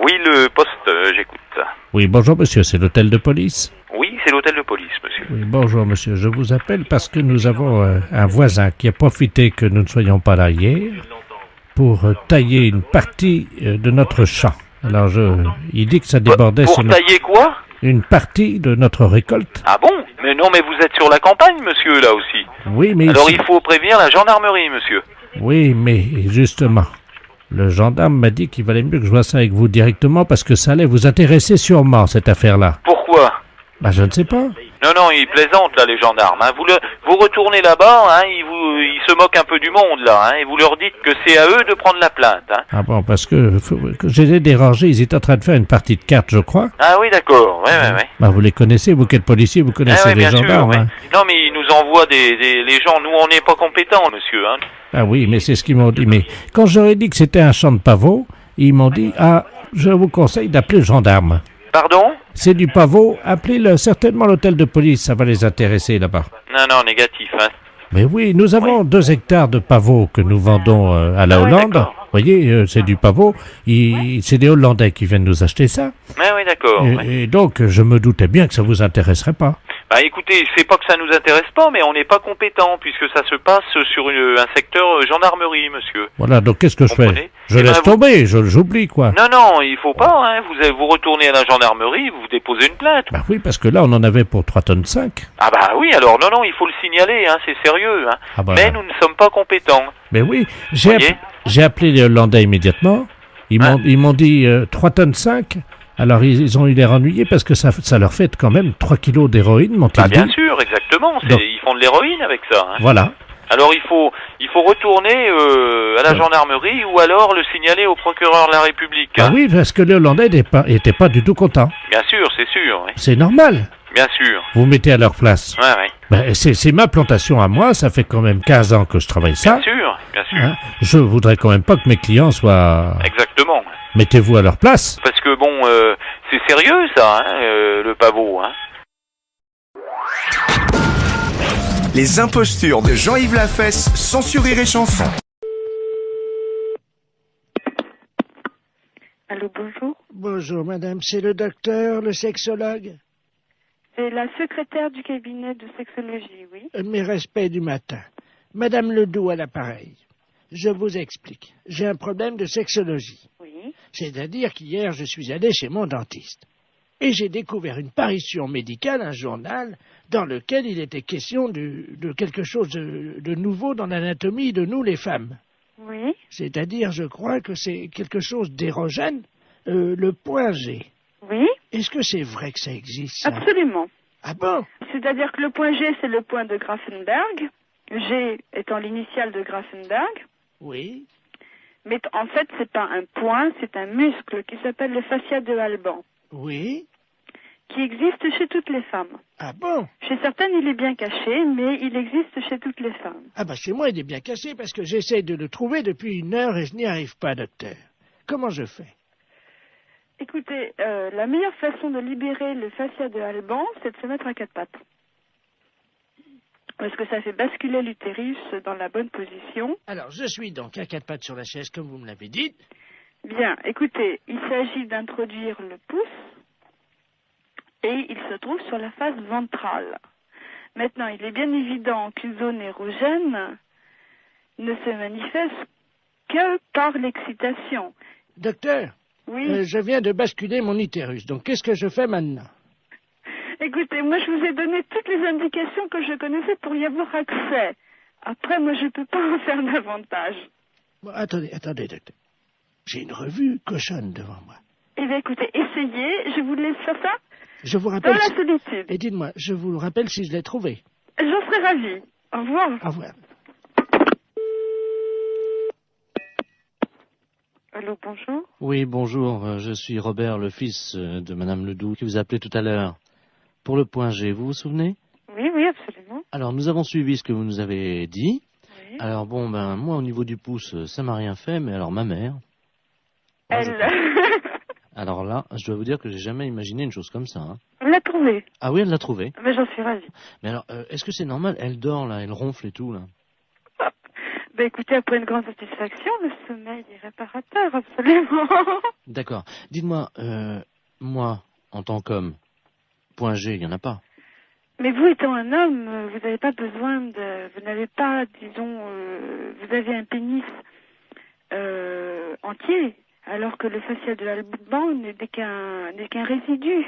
Oui, le poste, j'écoute. Oui, bonjour monsieur, c'est l'hôtel de police? Oui, c'est l'hôtel de police, monsieur. Oui, bonjour monsieur, je vous appelle parce que nous avons un voisin qui a profité que nous ne soyons pas là hier pour tailler une partie de notre champ. Alors il dit que ça débordait Pour sur tailler quoi? une partie de notre récolte. Ah bon? Mais non, mais vous êtes sur la campagne, monsieur, là aussi. Oui, mais Alors il faut prévenir la gendarmerie, monsieur. Oui, mais justement, le gendarme m'a dit qu'il valait mieux que je vois ça avec vous directement parce que ça allait vous intéresser sûrement, cette affaire-là. Pourquoi? Bah, je ne sais pas. Non, non, ils plaisantent, là, les gendarmes. Hein. Vous retournez là-bas, hein, ils se moquent un peu du monde, là, hein, et vous leur dites que c'est à eux de prendre la plainte. Hein. Ah bon, parce que je les ai dérangés, ils étaient en train de faire une partie de cartes, je crois. Ah oui, d'accord, ouais. Bah, vous les connaissez, vous qui êtes policier, vous connaissez ouais, les bien gendarmes. sûr, Hein. Non, mais ils nous envoient les gens, nous, on n'est pas compétents, monsieur. Hein. Ah oui, mais c'est ce qu'ils m'ont dit. Mais quand j'aurais dit que c'était un champ de pavot, ils m'ont dit, ah, je vous conseille d'appeler le gendarme. Pardon? C'est du pavot, appelez certainement l'hôtel de police, ça va les intéresser là-bas. Non, négatif, hein. Mais oui, nous avons 2 hectares de pavot que nous vendons à la Hollande. D'accord. Vous voyez, c'est du pavot. C'est des Hollandais qui viennent nous acheter ça. Oui, d'accord. Et donc, je me doutais bien que ça vous intéresserait pas. Bah écoutez, c'est pas que ça nous intéresse pas, mais on n'est pas compétent, puisque ça se passe sur un secteur gendarmerie, monsieur. Voilà, donc qu'est-ce que je fais? Comprenez? Je laisse tomber, j'oublie, quoi. Non, il faut pas, hein. Vous retournez à la gendarmerie, vous déposez une plainte. Bah oui, parce que là, on en avait pour 3,5 tonnes. Ah bah oui, alors non, il faut le signaler, hein, c'est sérieux, hein. Ah bah, mais nous ne sommes pas compétents. Mais oui, Voyez? j'ai appelé les Hollandais immédiatement. Ils m'ont dit 3,5 tonnes. Alors, ils ont eu l'air ennuyés parce que ça leur fait quand même 3 kilos d'héroïne, m'ont-ils dit. Bien sûr, exactement. Ils font de l'héroïne avec ça. Hein. Voilà. Alors, il faut retourner à la gendarmerie ou alors le signaler au procureur de la République. Hein. Ah oui, parce que les Hollandais n'étaient pas du tout contents. Bien sûr, c'est sûr. Oui. C'est normal. Bien sûr. Vous mettez à leur place. Ouais. Ben, c'est ma plantation à moi, ça fait quand même 15 ans que je travaille ça. Bien sûr. Hein, je voudrais quand même pas que mes clients soient... Exactement. Mettez-vous à leur place. Parce que bon, c'est sérieux ça, hein, le pavot. Hein. Les impostures de Jean-Yves Lafesse, sans sourire et chanson. Allô, bonjour. Bonjour madame, c'est le docteur, le sexologue. C'est la secrétaire du cabinet de sexologie, oui. Mes respects du matin. Madame Ledoux à l'appareil. Je vous explique. J'ai un problème de sexologie. Oui. C'est-à-dire qu'hier, je suis allé chez mon dentiste. Et j'ai découvert une parution médicale, un journal, dans lequel il était question de quelque chose de nouveau dans l'anatomie de nous, les femmes. Oui. C'est-à-dire, je crois que c'est quelque chose d'érogène, le point G. Oui. Est-ce que c'est vrai que ça existe, ça? Absolument. Ah bon? C'est-à-dire que le point G, c'est le point de Grafenberg. G étant l'initiale de Grafenberg. Oui. Mais en fait, c'est pas un point, c'est un muscle qui s'appelle le fascia de Alban. Oui. Qui existe chez toutes les femmes. Ah bon? Chez certaines, il est bien caché, mais il existe chez toutes les femmes. Ah bah chez moi, il est bien caché parce que j'essaie de le trouver depuis 1 heure et je n'y arrive pas, docteur. Comment je fais? Écoutez, la meilleure façon de libérer le fascia de Alban, c'est de se mettre à 4 pattes. Parce que ça fait basculer l'utérus dans la bonne position. Alors, je suis donc à 4 pattes sur la chaise, comme vous me l'avez dit. Bien, écoutez, il s'agit d'introduire le pouce et il se trouve sur la face ventrale. Maintenant, il est bien évident qu'une zone érogène ne se manifeste que par l'excitation. Docteur, oui. Je viens de basculer mon utérus, donc qu'est-ce que je fais maintenant? Écoutez, moi je vous ai donné toutes les indications que je connaissais pour y avoir accès. Après, moi je ne peux pas en faire davantage. Bon, attendez, docteur. J'ai une revue cochonne devant moi. Eh bien écoutez, essayez, je vous laisse faire ça. Je vous rappelle... Dans la solitude. Et dites-moi, je vous rappelle si je l'ai trouvé. J'en serais ravie. Au revoir. Au revoir. Allô, bonjour. Oui, bonjour, je suis Robert, le fils de Madame Ledoux, qui vous a appelé tout à l'heure. Pour le point G, vous vous souvenez? Oui, absolument. Alors, nous avons suivi ce que vous nous avez dit. Oui. Alors, bon, moi, au niveau du pouce, ça m'a rien fait, mais alors, ma mère... Elle... Alors là, je dois vous dire que j'ai jamais imaginé une chose comme ça. Hein. Elle l'a trouvé. Ah oui, elle l'a trouvé. Mais j'en suis ravie. Mais alors, est-ce que c'est normal? Elle dort, là, elle ronfle et tout, là. Ben écoutez, après une grande satisfaction, le sommeil est réparateur, absolument. D'accord. Dites-moi, moi, en tant qu'homme, point G, il n'y en a pas. Mais vous étant un homme, vous n'avez pas besoin de... Vous n'avez pas, disons... vous avez un pénis entier, alors que le facial de l'alban n'est qu'un résidu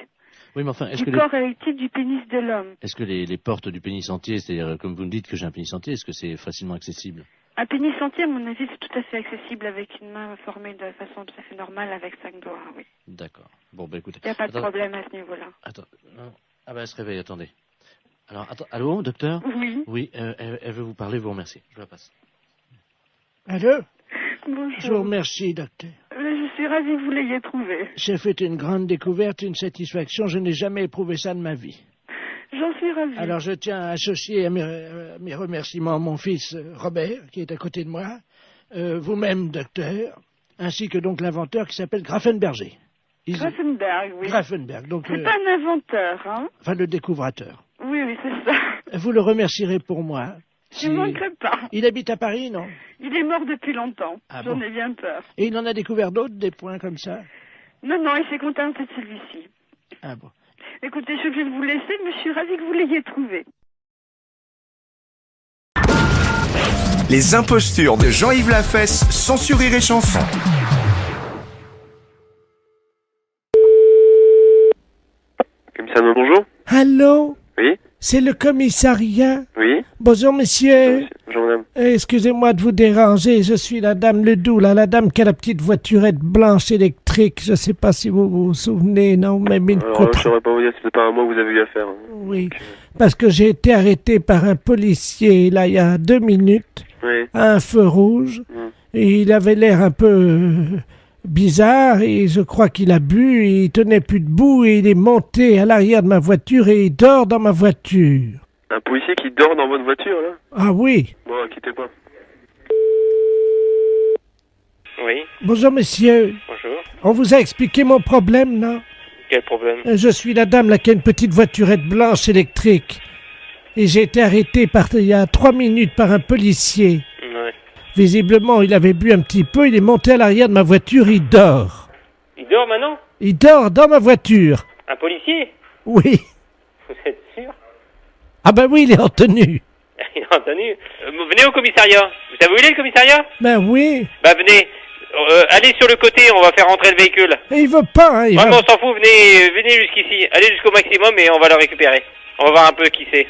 Oui, mais enfin, est-ce du que corps érectile du pénis de l'homme. est-ce que les portes du pénis entier, c'est-à-dire, comme vous me dites que j'ai un pénis entier, est-ce que c'est facilement accessible? Un pénis entier, à mon avis, c'est tout à fait accessible avec une main formée de façon tout à fait normale avec 5 doigts, oui. D'accord. Bon, bah écoutez. Il n'y a pas de Attends- problème à ce niveau-là. Attends, non. Ah bah elle se réveille, attendez. Alors, attends, allô, docteur? Oui. Oui, elle veut vous parler, vous remercie. Je la passe. Allô? Bonjour. Je vous remercie, docteur. Je suis ravie que vous l'ayez trouvé. J'ai fait une grande découverte, une satisfaction. Je n'ai jamais éprouvé ça de ma vie. J'en suis ravie. Alors je tiens à associer à mes remerciements mon fils Robert, qui est à côté de moi, vous-même, docteur, ainsi que donc l'inventeur qui s'appelle Grafenberger. Grafenberg, oui. Grafenberg, donc, C'est pas un inventeur, hein? enfin le découvrateur. Oui, oui, c'est ça. Vous le remercierez pour moi. Je ne manquerai pas. Il habite à Paris, non? Il est mort depuis longtemps. Ah J'en bon? ai bien peur. Et il en a découvert d'autres, des points comme ça? Non, non, il s'est contenté de celui-ci. Ah bon. Écoutez, je suis obligée de vous laisser, mais je suis ravie que vous l'ayez trouvé. Les impostures de Jean-Yves Lafesse, sans Rire et Chanson. Commissariat, bonjour. Allô? Oui, C'est le commissariat? oui. Bonjour, monsieur. Bonjour, madame. Excusez-moi de vous déranger, je suis la dame Ledoux, là, la dame qui a la petite voiturette blanche électrique. Je sais pas si vous vous souvenez, non, mais une Alors, contre- je saurais pas vous dire, c'est peut-être pas à moi que vous avez eu affaire. Oui, parce que j'ai été arrêté par un policier, là, il y a 2 minutes, Oui. à un feu rouge, et il avait l'air un peu bizarre, et je crois qu'il a bu, et il tenait plus debout, et il est monté à l'arrière de ma voiture, et il dort dans ma voiture. Un policier qui dort dans votre voiture, là? Ah oui. Bon, quittez pas. Oui, Bonjour, monsieur. bonjour. On vous a expliqué mon problème, non? Quel problème? Je suis la dame là qui a une petite voiturette blanche électrique. Et j'ai été arrêté il y a 3 minutes par un policier. Ouais. Visiblement, il avait bu un petit peu, il est monté à l'arrière de ma voiture, il dort. Il dort maintenant? Il dort dans ma voiture. Un policier? Oui. Vous êtes sûr? Ah ben oui, il est en tenue. Il a entendu. Venez au commissariat. Vous savez où il est, le commissariat? Ben oui. Bah, venez. Allez sur le côté, on va faire rentrer le véhicule. Et il veut pas, hein. Ouais, mais on s'en fout, venez jusqu'ici. Allez jusqu'au maximum et on va le récupérer. On va voir un peu qui c'est.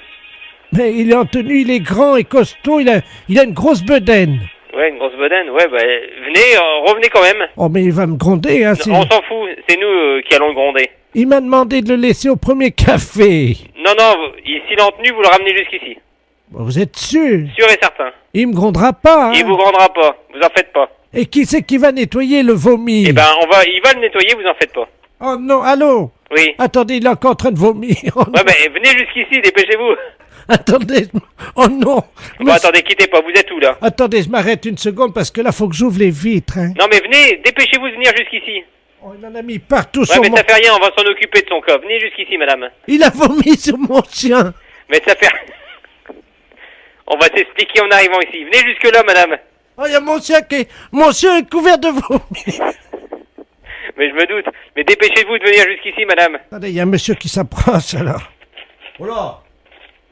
Mais il est en tenue, il est grand et costaud, il a une grosse bedaine. Ouais, une grosse bedaine. Ouais, bah, venez, revenez quand même. Oh mais il va me gronder, hein. On s'en fout, c'est nous qui allons le gronder. Il m'a demandé de le laisser au premier café. Non, s'il est en tenue, vous le ramenez jusqu'ici. Vous êtes sûr? Sûr et certain. Il me grondera pas, hein. Il vous grondera pas, vous en faites pas. Et qui c'est qui va nettoyer le vomi? Eh ben, il va le nettoyer, vous en faites pas. Oh non, allô? Oui. Attendez, il est encore en train de vomir. Oh, Ouais, mais venez jusqu'ici, dépêchez-vous. attendez, oh non. Bon, attendez, quittez pas, vous êtes où, là? Attendez, je m'arrête une seconde parce que là, faut que j'ouvre les vitres, hein. Non, mais venez, dépêchez-vous de venir jusqu'ici. Oh, il en a mis partout Ouais, sur mais mon... ça fait rien, on va s'en occuper de son cas. Venez jusqu'ici, madame. Il a vomi sur mon chien. Mais ça fait... On va s'expliquer en arrivant ici. Venez jusque-là, madame. Oh, il y a mon chien Mon chien est couvert de vomi. Mais je me doute. Mais dépêchez-vous de venir jusqu'ici, madame. Attendez, il y a un monsieur qui s'approche, alors. Oh là.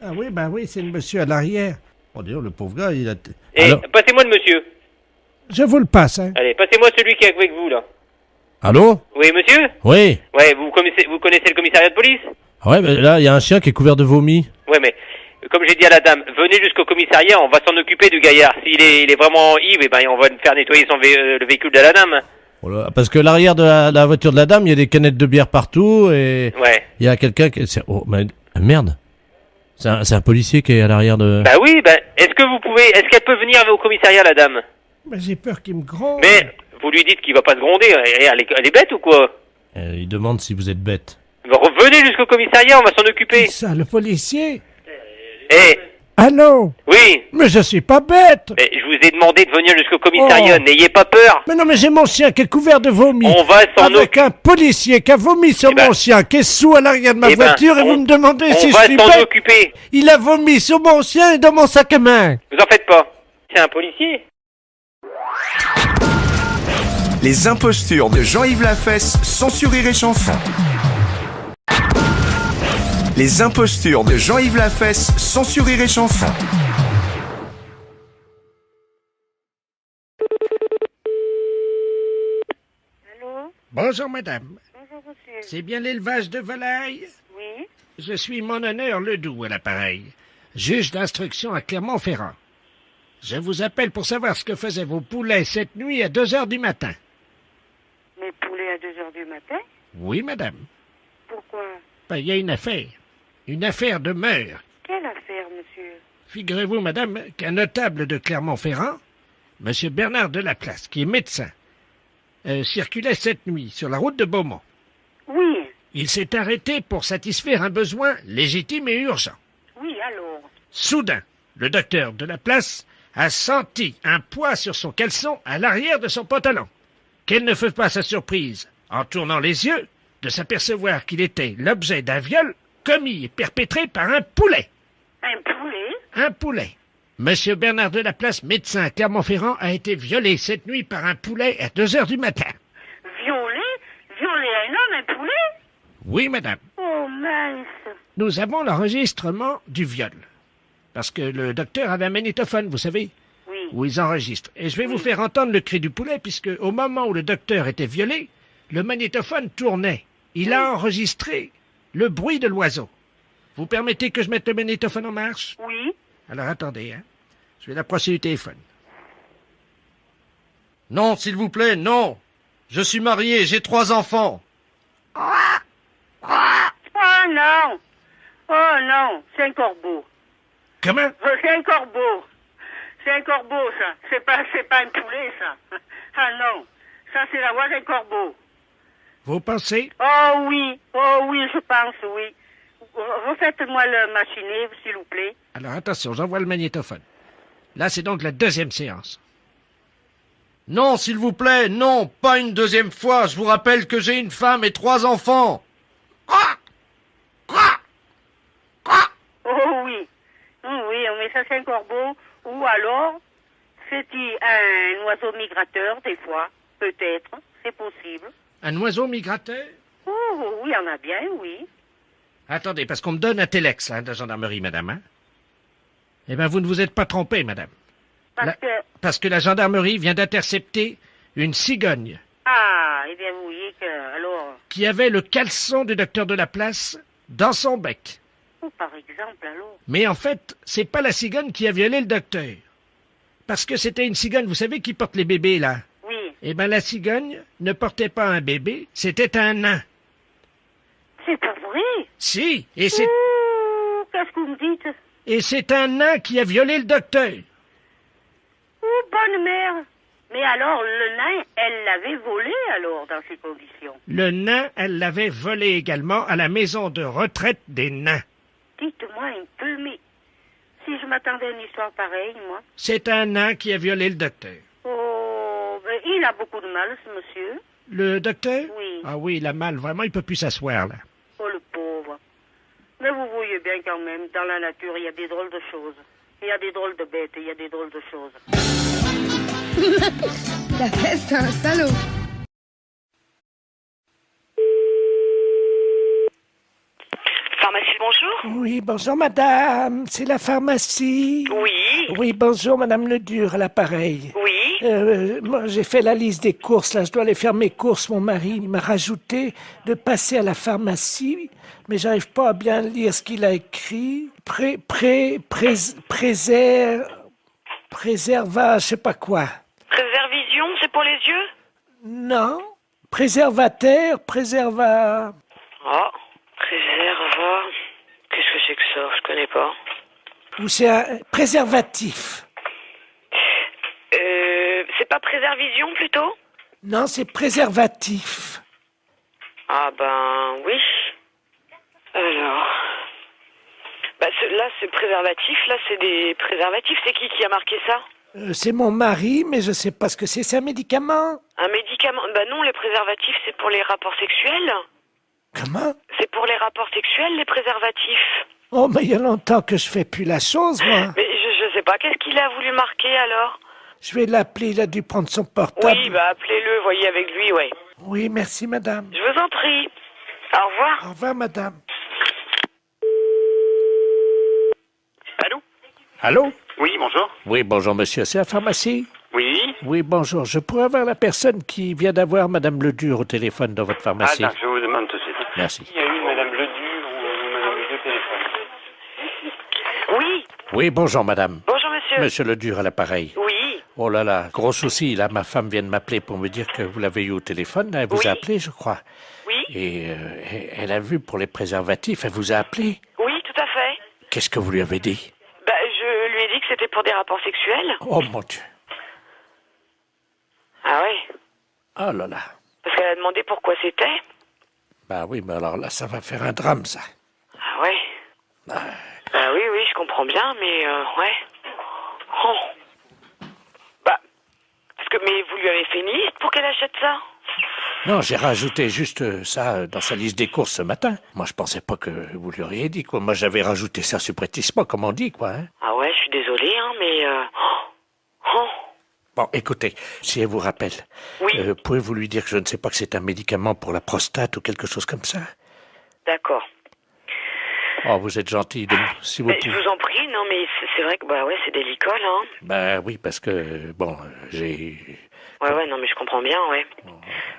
Ah oui, bah oui, c'est le monsieur à l'arrière. Oh, d'ailleurs, le pauvre gars, il a... Et Alors, passez-moi le monsieur. je vous le passe, hein. Allez, passez-moi celui qui est avec vous, là. Allô? Oui, monsieur? Oui. Ouais, vous connaissez le commissariat de police? Ouais, mais là, il y a un chien qui est couvert de vomi. Ouais, mais comme j'ai dit à la dame, venez jusqu'au commissariat, on va s'en occuper du gaillard. S'il est vraiment ivre, eh ben, on va faire nettoyer le véhicule de la dame. Oh là, parce que l'arrière de la voiture de la dame, il y a des canettes de bière partout et Ouais. il y a quelqu'un qui... Oh, mais merde. C'est un policier qui est à l'arrière de... Bah oui, est-ce qu'elle peut venir au commissariat, la dame? Mais j'ai peur qu'il me gronde. Mais vous lui dites qu'il va pas se gronder, elle est bête ou quoi? Il demande si vous êtes bête. Revenez jusqu'au commissariat, on va s'en occuper. Ça, le policier? Eh, Allô? oui, Mais je suis pas bête. mais je vous ai demandé de venir jusqu'au commissariat, Oh. n'ayez pas peur. Mais non, mais j'ai mon chien qui est couvert de vomi. On va s'en Avec occuper. un policier qui a vomi sur Eh ben- mon chien, qui est sous à l'arrière de ma Eh ben, voiture, et on- vous me demandez si On je va suis s'en bête. occuper. Il a vomi sur mon chien et dans mon sac à main. Vous en faites pas. C'est un policier. Les impostures de Jean-Yves Lafesse, sans Rire et Chanson. Les impostures de Jean-Yves Lafesse, sans Rire et Chanson. Allô? Bonjour, madame. Bonjour, monsieur. C'est bien l'élevage de volailles? Oui? Je suis mon honneur Ledoux à l'appareil, juge d'instruction à Clermont-Ferrand. Je vous appelle pour savoir ce que faisaient vos poulets cette nuit à 2 heures du matin. Mes poulets à 2 heures du matin? Oui, madame. Pourquoi? Ben, il y a une affaire de meurtre. Quelle affaire, monsieur? Figurez-vous, madame, qu'un notable de Clermont-Ferrand, monsieur Bernard Delaplace, qui est médecin, circulait cette nuit sur la route de Beaumont. Oui. Il s'est arrêté pour satisfaire un besoin légitime et urgent. Oui, alors? Soudain, le docteur Delaplace a senti un poids sur son caleçon à l'arrière de son pantalon. Quelle ne fut pas sa surprise, en tournant les yeux, de s'apercevoir qu'il était l'objet d'un viol commis et perpétré par un poulet. Un poulet? Un poulet. Monsieur Bernard Delaplace, médecin à Clermont-Ferrand, a été violé cette nuit par un poulet à 2 heures du matin. Violé? Violer un homme, un poulet? Oui, madame. Oh, mince. Nous avons l'enregistrement du viol. Parce que le docteur avait un magnétophone, vous savez, Oui. où ils enregistrent. Et je vais vous faire entendre le cri du poulet, puisque au moment où le docteur était violé, le magnétophone tournait. Il a enregistré le bruit de l'oiseau. Vous permettez que je mette le magnétophone en marche? Oui? Alors attendez, hein. Je vais l'approcher du téléphone. Non, s'il vous plaît, non. Je suis marié, j'ai 3 enfants. Oh non! Oh non! C'est un corbeau. Comment? C'est un corbeau. C'est un corbeau, ça. C'est pas un poulet, ça. Ah non. Ça, c'est la voix d'un corbeau. Vous pensez? Oh oui, je pense, oui. Refaites-moi le machiné, s'il vous plaît. Alors attention, j'envoie le magnétophone. Là, c'est donc la 2e séance. Non, s'il vous plaît, non, pas une 2e fois. Je vous rappelle que j'ai une femme et 3 enfants. Oh oui. Oui, mais ça, c'est un corbeau. Ou alors, c'est-il un oiseau migrateur, des fois? Peut-être. C'est possible. Un oiseau migrateur? Oh, oui, il y en a bien, oui. Attendez, parce qu'on me donne un téléx, là, de la gendarmerie, madame, hein? Eh bien, vous ne vous êtes pas trompé, madame. Parce que la gendarmerie vient d'intercepter une cigogne. Ah, eh bien, vous voyez que, alors... Qui avait le caleçon du docteur Delaplace dans son bec. Oh, par exemple, alors... Mais en fait, c'est pas la cigogne qui a violé le docteur. Parce que c'était une cigogne, vous savez, qui porte les bébés, là. Oui. Eh bien, la cigogne ne portait pas un bébé, c'était un nain. C'est pas vrai? Si, et c'est... Ouh, qu'est-ce que vous me dites? Et c'est un nain qui a violé le docteur. Oh, bonne mère! Mais alors, le nain, elle l'avait volé, alors, dans ces conditions? Le nain, elle l'avait volé également à la maison de retraite des nains. Dites-moi un peu, mais si je m'attendais à une histoire pareille, moi... C'est un nain qui a violé le docteur. Oh, ben, il a beaucoup de mal, ce monsieur. Le docteur? Oui. Ah oui, il a mal, vraiment, il peut plus s'asseoir, là. Oh, le pauvre. Mais vous voyez bien quand même, dans la nature, il y a des drôles de choses. Il y a des drôles de bêtes, il y a des drôles de choses. La fesse, c'est un salaud. Pharmacie, bonjour. Oui, bonjour madame, c'est la pharmacie. Oui. Oui, bonjour madame Ledur à l'appareil. Oui. Moi j'ai fait la liste des courses, là je dois aller faire mes courses, mon mari il m'a rajouté de passer à la pharmacie, mais j'arrive pas à bien lire ce qu'il a écrit. Préserva, je sais pas quoi. Préservision, c'est pour les yeux? Non, préservateur, préserva... Oh, préserva... Qu'est-ce que c'est que ça? Je connais pas. Ou c'est un préservatif. C'est pas préservision, plutôt? Non, c'est préservatif. Ah ben, oui. Alors... Bah, là, c'est préservatif, là, c'est des préservatifs. C'est qui a marqué ça? C'est mon mari, mais je sais pas ce que c'est. C'est un médicament? Un médicament? Bah non, les préservatifs, c'est pour les rapports sexuels. Comment? C'est pour les rapports sexuels, les préservatifs. Oh, mais il y a longtemps que je fais plus la chose, moi. Mais je sais pas. Qu'est-ce qu'il a voulu marquer alors? Je vais l'appeler, il a dû prendre son portable. Oui, bah appelez-le, voyez avec lui, ouais. Oui, merci madame. Je vous en prie. Au revoir. Au revoir madame. Allô? Allô? Oui, bonjour. Oui, bonjour monsieur, c'est la pharmacie? Oui. Oui, bonjour. Je pourrais avoir la personne qui vient d'avoir madame Ledur au téléphone dans votre pharmacie? Attends, je vous demande tout de suite. Merci. Il y a eu madame Ledur ou madame Ledur au téléphone? Oui. Oui, bonjour madame. Bonjour monsieur. Monsieur Ledur à l'appareil. Oui. Oh là là, gros souci, là, ma femme vient de m'appeler pour me dire que vous l'avez eu au téléphone, là, elle vous Oui. a appelé, je crois. Oui. Et elle a vu pour les préservatifs, elle vous a appelé. Oui, tout à fait. Qu'est-ce que vous lui avez dit? Bah, je lui ai dit que c'était pour des rapports sexuels. Oh mon Dieu. Ah ouais. Oh là là. Parce qu'elle a demandé pourquoi c'était. Bah oui, mais alors là, ça va faire un drame, ça. Ah ouais. Bah oui, oui, je comprends bien, mais ouais. Oh. Bah, parce que, mais vous lui avez fait une liste pour qu'elle achète ça? Non, j'ai rajouté juste ça dans sa liste des courses ce matin. Moi, je pensais pas que vous lui auriez dit, quoi. Moi, j'avais rajouté ça subrepticement, comme on dit, quoi. Hein. Ah ouais, je suis désolée, hein, mais... Oh. Bon, écoutez, si elle vous rappelle, Oui. pouvez-vous lui dire que je ne sais pas que c'est un médicament pour la prostate ou quelque chose comme ça? D'accord. Oh, vous êtes gentil, si vous Mais je pouvez. vous en prie, non, mais c'est vrai que, bah ouais, c'est délicat, là. Hein. Ben oui, parce que, bon, j'ai... Ouais, non, mais je comprends bien, ouais.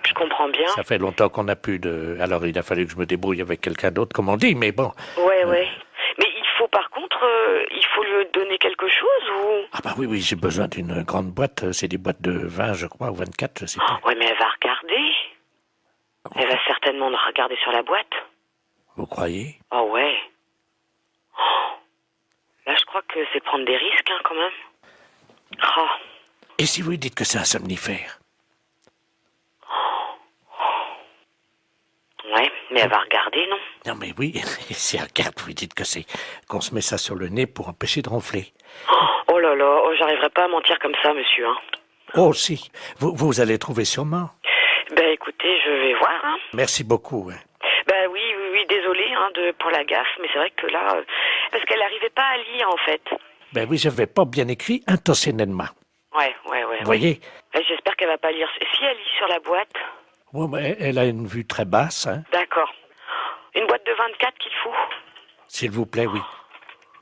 Je comprends bien. Ça fait longtemps qu'on n'a plus de... Alors, il a fallu que je me débrouille avec quelqu'un d'autre, comme on dit, mais bon. Ouais. Mais il faut, par contre, il faut lui donner quelque chose, ou... Ah bah oui, j'ai besoin d'une grande boîte. C'est des boîtes de 20, je crois, ou 24, je sais pas. Ouais, mais elle va regarder. Elle va certainement regarder sur la boîte. Vous croyez? Oh, ouais. Oh. Là, je crois que c'est prendre des risques, hein, quand même. Oh. Et si vous lui dites que c'est un somnifère? Ouais, mais elle va regarder, non? Non, mais oui, si elle regarde, vous lui dites que c'est... qu'on se met ça sur le nez pour empêcher de ronfler. Oh là là, j'arriverai pas à mentir comme ça, monsieur, hein. Oh, si. Vous allez trouver sûrement. Ben, écoutez, je vais voir, hein. Merci beaucoup. Hein. Ben oui, désolé, hein, pour la gaffe, mais c'est vrai que là... parce qu'elle n'arrivait pas à lire, en fait. Ben oui, j'avais pas bien écrit intentionnellement. Ouais. Vous voyez? J'espère qu'elle va pas lire. Si elle lit sur la boîte... Ouais, mais elle a une vue très basse, hein. D'accord. Une boîte de 24 qu'il faut? S'il vous plaît, oui.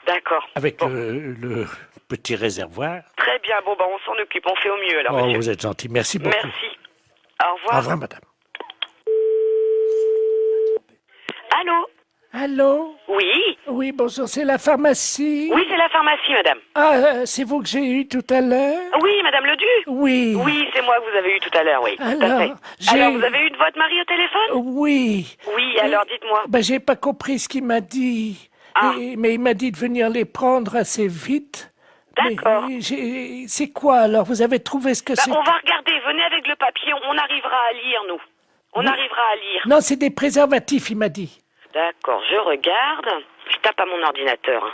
D'accord. Avec bon. le petit réservoir. Très bien, bon, on s'en occupe, on fait au mieux, alors, Oh, monsieur. vous êtes gentil. Merci beaucoup. Merci. Au revoir. Au revoir, madame. Allô? Allô? Oui? Oui, bonjour, c'est la pharmacie? Oui, c'est la pharmacie, madame. Ah, c'est vous que j'ai eu tout à l'heure? Oui, madame Ledu? Oui. Oui, c'est moi que vous avez eu tout à l'heure, oui. Tout à fait. Alors, vous avez eu votre mari au téléphone? Oui. Oui, alors dites-moi. Ben, j'ai pas compris ce qu'il m'a dit. Ah. Mais il m'a dit de venir les prendre assez vite. D'accord. Mais c'est quoi alors? Vous avez trouvé ce que c'est? On va regarder, venez avec le papier, on arrivera à lire, nous. On arrivera à lire. Non, c'est des préservatifs, il m'a dit. D'accord, je regarde. Je tape à mon ordinateur. Hein.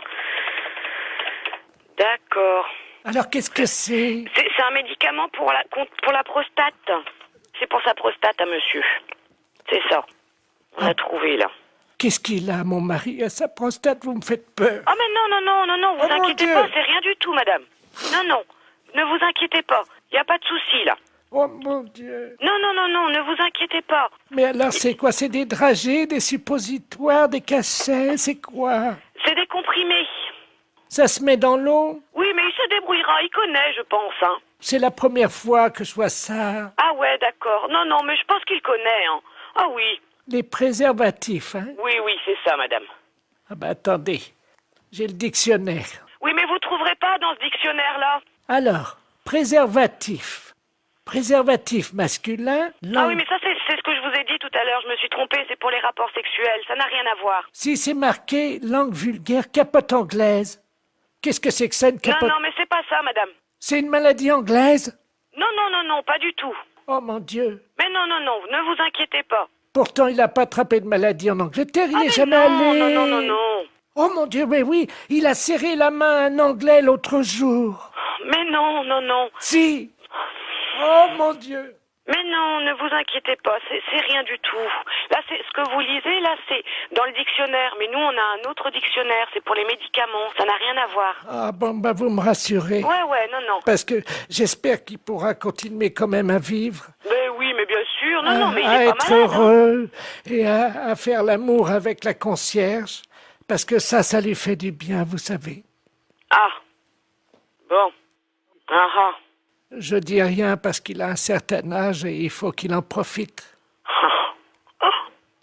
D'accord. Alors, qu'est-ce que c'est? C'est un médicament pour la prostate. C'est pour sa prostate à monsieur. C'est ça. On a trouvé, là. Qu'est-ce qu'il a, mon mari, à sa prostate? Vous me faites peur. Oh, mais non, vous Oh, mon inquiétez Dieu. pas, c'est rien du tout, madame. Non, ne vous inquiétez pas. Il n'y a pas de souci, là. Oh, mon Dieu. Non, ne vous inquiétez pas. Mais alors, c'est quoi? C'est des dragées, des suppositoires, des cachets? C'est quoi? C'est des comprimés. Ça se met dans l'eau? Oui, mais il se débrouillera, il connaît, je pense, hein. C'est la première fois que je vois ça. Ah ouais, d'accord. Non, mais je pense qu'il connaît, hein. Ah oui. Les préservatifs, hein? Oui, c'est ça, madame. Ah ben, attendez. J'ai le dictionnaire. Oui, mais vous trouverez pas dans ce dictionnaire-là. Alors, préservatif. Préservatif masculin. Ah oui, mais ça, c'est ce que je vous ai dit tout à l'heure. Je me suis trompée, c'est pour les rapports sexuels. Ça n'a rien à voir. Si c'est marqué langue vulgaire, capote anglaise. Qu'est-ce que c'est que ça, une capote? Non, mais c'est pas ça, madame. C'est une maladie anglaise? Non, pas du tout. Oh mon Dieu. Mais non, ne vous inquiétez pas. Pourtant, il n'a pas attrapé de maladie en Angleterre, il n'est jamais allé. Non. Oh mon Dieu, mais oui, il a serré la main à un Anglais l'autre jour. Mais non. Si. Oh mon Dieu. Mais non, ne vous inquiétez pas, c'est rien du tout. Là, c'est ce que vous lisez, là, c'est dans le dictionnaire. Mais nous, on a un autre dictionnaire, c'est pour les médicaments. Ça n'a rien à voir. Ah bon, bah vous me rassurez. Ouais, non. Parce que j'espère qu'il pourra continuer quand même à vivre. Mais oui, mais bien sûr. Non, mais il à est pas être malade. Hein. heureux et à faire l'amour avec la concierge. Parce que ça lui fait du bien, vous savez. Ah. Bon. Ah. Je dis rien parce qu'il a un certain âge et il faut qu'il en profite.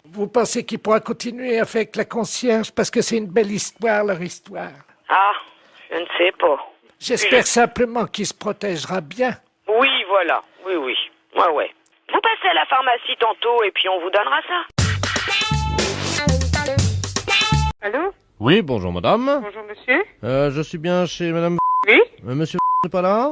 Vous pensez qu'il pourra continuer avec la concierge parce que c'est une belle histoire, leur histoire. Ah, je ne sais pas. J'espère simplement qu'il se protégera bien. Oui, voilà. Oui. Ouais. Vous passez à la pharmacie tantôt et puis on vous donnera ça. Allô? Oui, bonjour madame. Bonjour monsieur. Je suis bien chez madame... Oui? Monsieur n'est pas là?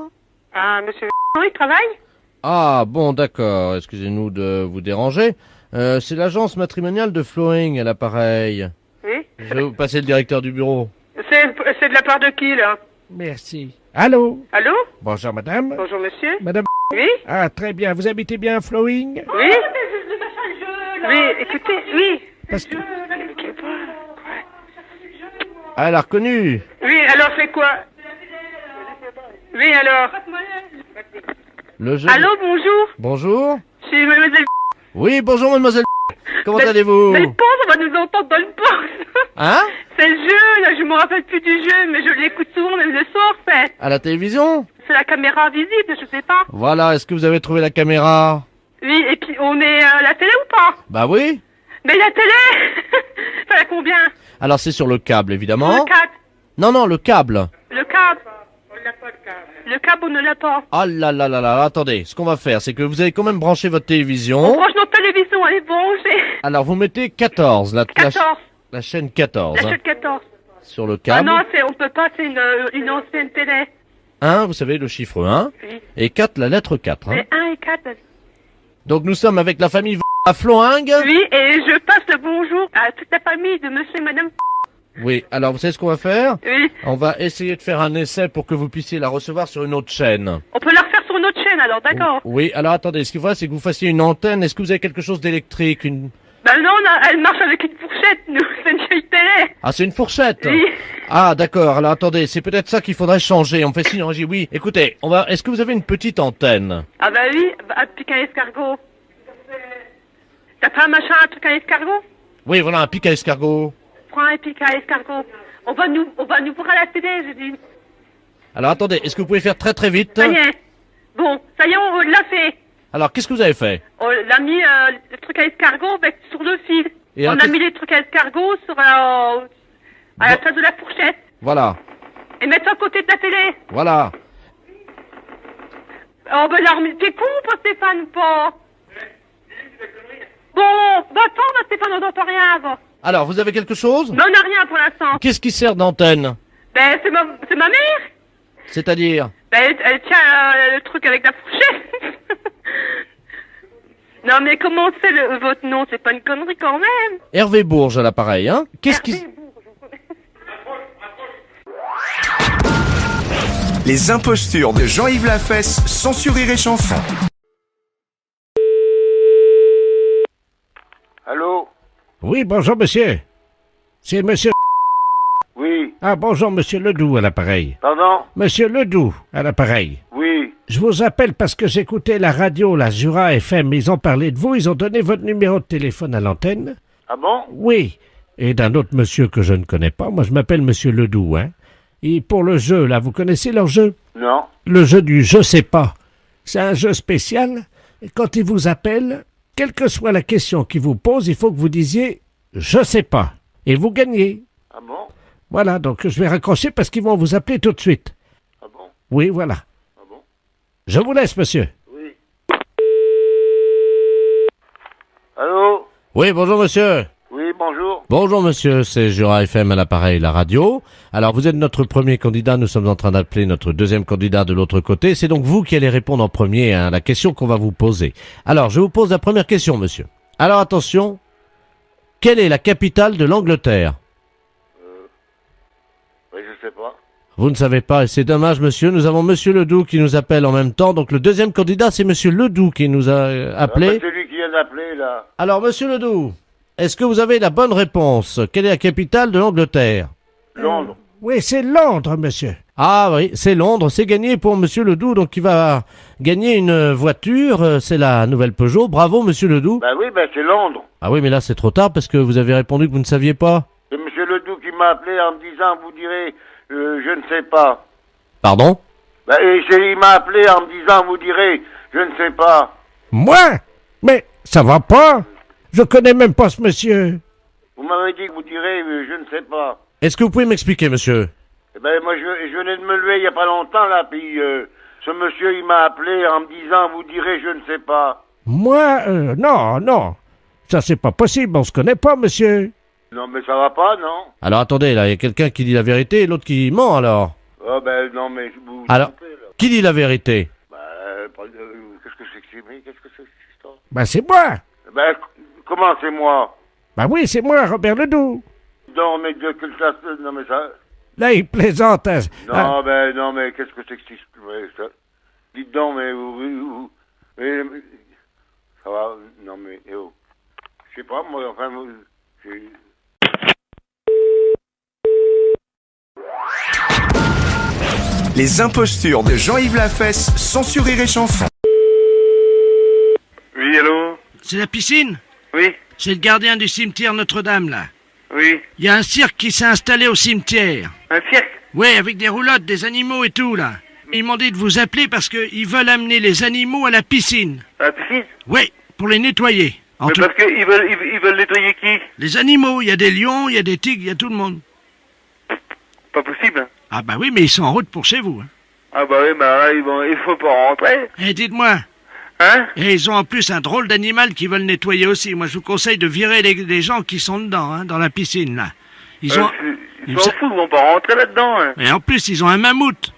Ah, monsieur il travaille? Ah, bon, d'accord. Excusez-nous de vous déranger. C'est l'agence matrimoniale de Flowing à l'appareil. Oui? Je vais vous passer le directeur du bureau. C'est de la part de qui, là? Merci. Allô? Allô? Bonjour madame. Bonjour monsieur. Madame... Oui? Ah, très bien. Vous habitez bien à Flowing? Oui? Oui, écoutez, oui. Parce que... Ah, elle a reconnu. Oui, alors c'est quoi? Oui, alors? Le jeu... Allô, bonjour? Bonjour. Je suis mademoiselle... Oui, bonjour mademoiselle. Comment allez-vous? Mais le pauvre, on va nous entendre dans le poste. Hein? C'est le jeu, là, je me rappelle plus du jeu, mais je l'écoute souvent, même le soir, fait. À la télévision? C'est la caméra visible, je sais pas. Voilà, est-ce que vous avez trouvé la caméra? Oui, et puis on est à la télé ou pas? Bah oui. Mais la télé ça à combien? Alors c'est sur le câble, évidemment. Le câble. Non, le câble. Le câble. On l'a pas, le câble. Le câble, on ne l'a pas. Ah là, attendez. Ce qu'on va faire, c'est que vous allez quand même brancher votre On télévision. branche notre télévision, elle est branchée. Alors vous mettez 14, 14. la chaîne 14. La chaîne 14. Sur le Ah câble. non, on peut pas, c'est une ancienne télé. 1, vous savez, le chiffre 1. Oui. Et 4, la lettre 4. Hein. Mais 1 et 4. Donc nous sommes avec la famille à Floingue. Oui, et je passe le bonjour à toute la famille de monsieur et madame. Oui, alors vous savez ce qu'on va faire? Oui. On va essayer de faire un essai pour que vous puissiez la recevoir sur une autre chaîne. On peut la refaire sur notre chaîne, alors, d'accord. Oui, alors attendez, ce qu'il faut, c'est que vous fassiez une antenne. Est-ce que vous avez quelque chose d'électrique? Ben non, elle marche avec une fourchette, nous, c'est une vieille télé. Ah, c'est une fourchette? Oui. Ah, d'accord, alors attendez, c'est peut-être ça qu'il faudrait changer. On me fait signe, on dit oui. Écoutez, est-ce que vous avez une petite antenne? Ah bah oui, un pic à escargot. T'as pas un machin, un truc à escargot? Oui, voilà, un pic à escargot. Prends un pic à escargot. On va nous voir à la télé, je dis. Alors attendez, est-ce que vous pouvez faire très très vite? Ça y est. Bon, ça y est, on l'a fait. Alors, qu'est-ce que vous avez fait? On a mis le truc à escargot sur le fil. Et on alors, a mis les trucs à escargot sur à la place de la fourchette. Voilà, Et mettre ça à côté de la télé. voilà. Oh ben là, t'es con ou pas, Stéphane, ou pas? Bon, bah attends, Stéphane, on n'entend rien, va. Alors, vous avez quelque chose? Mais on n'a rien pour l'instant. Qu'est-ce qui sert d'antenne? Ben, c'est ma mère. C'est-à-dire? Ben, elle tient le truc avec la fourchette. Non, mais comment c'est votre nom? C'est pas une connerie quand même. Hervé Bourges à l'appareil, hein? Qu'est-ce qui... Les impostures de Jean-Yves Lafesse, sans Rire et Chanson. Allô? Oui, bonjour monsieur. C'est monsieur... Oui. Ah, bonjour monsieur Ledoux à l'appareil. Pardon? Monsieur Ledoux à l'appareil. Oui. Je vous appelle parce que j'écoutais la radio, la Jura FM, ils ont parlé de vous, ils ont donné votre numéro de téléphone à l'antenne. Ah bon? Oui. Et d'un autre monsieur que je ne connais pas, moi je m'appelle monsieur Ledoux, hein. Et pour le jeu, là, vous connaissez leur jeu? Non. Le jeu du je sais pas. C'est un jeu spécial. Et quand ils vous appellent, quelle que soit la question qu'ils vous posent, il faut que vous disiez je sais pas. Et vous gagnez. Ah bon? Voilà, donc je vais raccrocher parce qu'ils vont vous appeler tout de suite. Ah bon? Oui, voilà. Ah bon? Je vous laisse, monsieur. Oui. Allô? Oui, bonjour monsieur. Oui, bonjour. Bonjour monsieur, c'est Jura FM à l'appareil, la radio. Alors vous êtes notre premier candidat, nous sommes en train d'appeler notre deuxième candidat de l'autre côté. C'est donc vous qui allez répondre en premier à la question qu'on va vous poser. Alors je vous pose la première question monsieur. Alors attention, quelle est la capitale de l'Angleterre? Oui, je sais pas. Vous ne savez pas, et c'est dommage, monsieur. Nous avons monsieur Ledoux qui nous appelle en même temps. Donc le deuxième candidat, c'est monsieur Ledoux qui nous a appelé. C'est lui qui vient d'appeler, là. Alors, monsieur Ledoux, est-ce que vous avez la bonne réponse? Quelle est la capitale de l'Angleterre? Londres. Oui, c'est Londres, monsieur. Ah oui, c'est Londres. C'est gagné pour monsieur Ledoux. Donc il va gagner une voiture. C'est la nouvelle Peugeot. Bravo, monsieur Ledoux. Ben oui, ben c'est Londres. Ah oui, mais là, c'est trop tard parce que vous avez répondu que vous ne saviez pas. C'est monsieur Ledoux qui m'a appelé en me disant, vous direz, je ne sais pas. Pardon? Ben, il m'a appelé en me disant, vous direz, je ne sais pas. Moi? Mais ça va pas. Je connais même pas ce monsieur. Vous m'avez dit que vous direz, je ne sais pas. Est-ce que vous pouvez m'expliquer, monsieur? Eh ben, moi, je venais de me lever il y a pas longtemps, là, puis ce monsieur, il m'a appelé en me disant, vous direz, je ne sais pas. Moi, non. Ça, c'est pas possible. On se connaît pas, monsieur. Non, mais ça va pas, non? Alors attendez, là, il y a quelqu'un qui dit la vérité et l'autre qui ment, alors. Ah, ben, non, mais vous Alors, trompez, là. qui dit la vérité? Ben, qu'est-ce que c'est que c'est, mais qu'est-ce que c'est que cette histoire? Ben, c'est moi. Ben, comment c'est moi? Ben oui, c'est moi, Robert Ledoux. Non, mais de quelle classe? Non, mais ça... Là, il plaisante. Hein. Non, ben, non, mais qu'est-ce que c'est que cette histoire? Ça... Dites donc, mais mais ça va, non, mais, je sais pas, moi, enfin, Les impostures de Jean-Yves Lafesse, sans Rire et Chanson. Oui, allô? C'est la piscine? Oui, C'est le gardien du cimetière Notre-Dame, là. oui. Il y a un cirque qui s'est installé au cimetière. Un cirque? Oui, avec des roulottes, des animaux et tout, là. Ils m'ont dit de vous appeler parce qu'ils veulent amener les animaux à la piscine. À la piscine? Oui, pour les nettoyer. En Mais tout- parce qu'ils veulent nettoyer qui? Les animaux, il y a des lions, il y a des tigres, il y a tout le monde. Pas possible. Ah bah oui, mais ils sont en route pour chez vous. Hein. Ah bah oui, bah là, il faut pas rentrer. Et dites-moi, Hein? et ils ont en plus un drôle d'animal qu'ils veulent nettoyer aussi. Moi, je vous conseille de virer les gens qui sont dedans, hein, dans la piscine, là. Ils ont... Ils s'en foutent, ils vont pas rentrer là-dedans. Hein. Et en plus, ils ont un mammouth.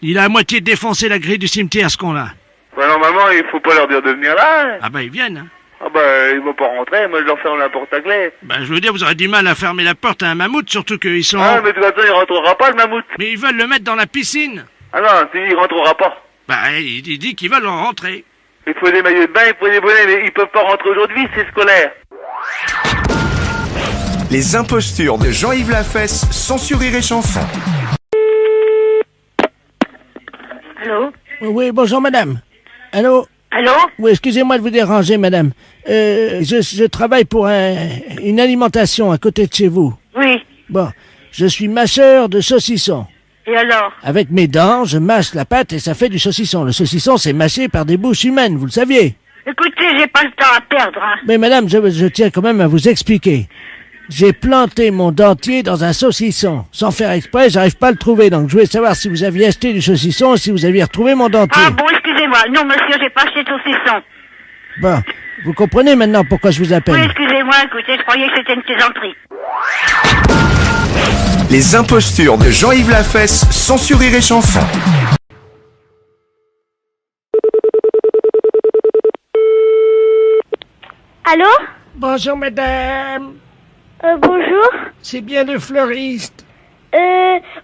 Il a à moitié défoncé la grille du cimetière, ce qu'on a. Bah normalement, il faut pas leur dire de venir là. Hein. Ah bah ils viennent, hein. Ah bah, ils vont pas rentrer, moi je leur ferme la porte à clé. Bah je veux dire, vous aurez du mal à fermer la porte à un mammouth, surtout qu'ils sont... Ah, mais de toute façon, il rentrera pas, le mammouth. Mais ils veulent le mettre dans la piscine. Ah non, il rentrera pas. Bah il dit qu'ils veulent en rentrer. Il faut des maillots de bain, il faut des bonnets, mais ils peuvent pas rentrer aujourd'hui, c'est scolaire. Les impostures de Jean-Yves Lafesse, sans Rire et Chanson. Allô? Oui, bonjour madame. Allô? Allô? Oui, excusez-moi de vous déranger madame. Je travaille pour une alimentation à côté de chez vous. Oui. Bon, je suis mâcheur de saucisson. Et alors? Avec mes dents, je mâche la pâte et ça fait du saucisson. Le saucisson, c'est mâché par des bouches humaines, vous le saviez. Écoutez, j'ai pas le temps à perdre, hein. Mais madame, je tiens quand même à vous expliquer. J'ai planté mon dentier dans un saucisson. Sans faire exprès, j'arrive pas à le trouver. Donc je voulais savoir si vous aviez acheté du saucisson et si vous aviez retrouvé mon dentier. Ah bon, excusez-moi. Non, monsieur, j'ai pas acheté de saucisson. Bon, vous comprenez maintenant pourquoi je vous appelle. Oui, excusez-moi, écoutez, je croyais que c'était une plaisanterie. Les impostures de Jean-Yves Lafesse, sans Rire et Chanson. Allô? Bonjour madame. Bonjour. C'est bien le fleuriste.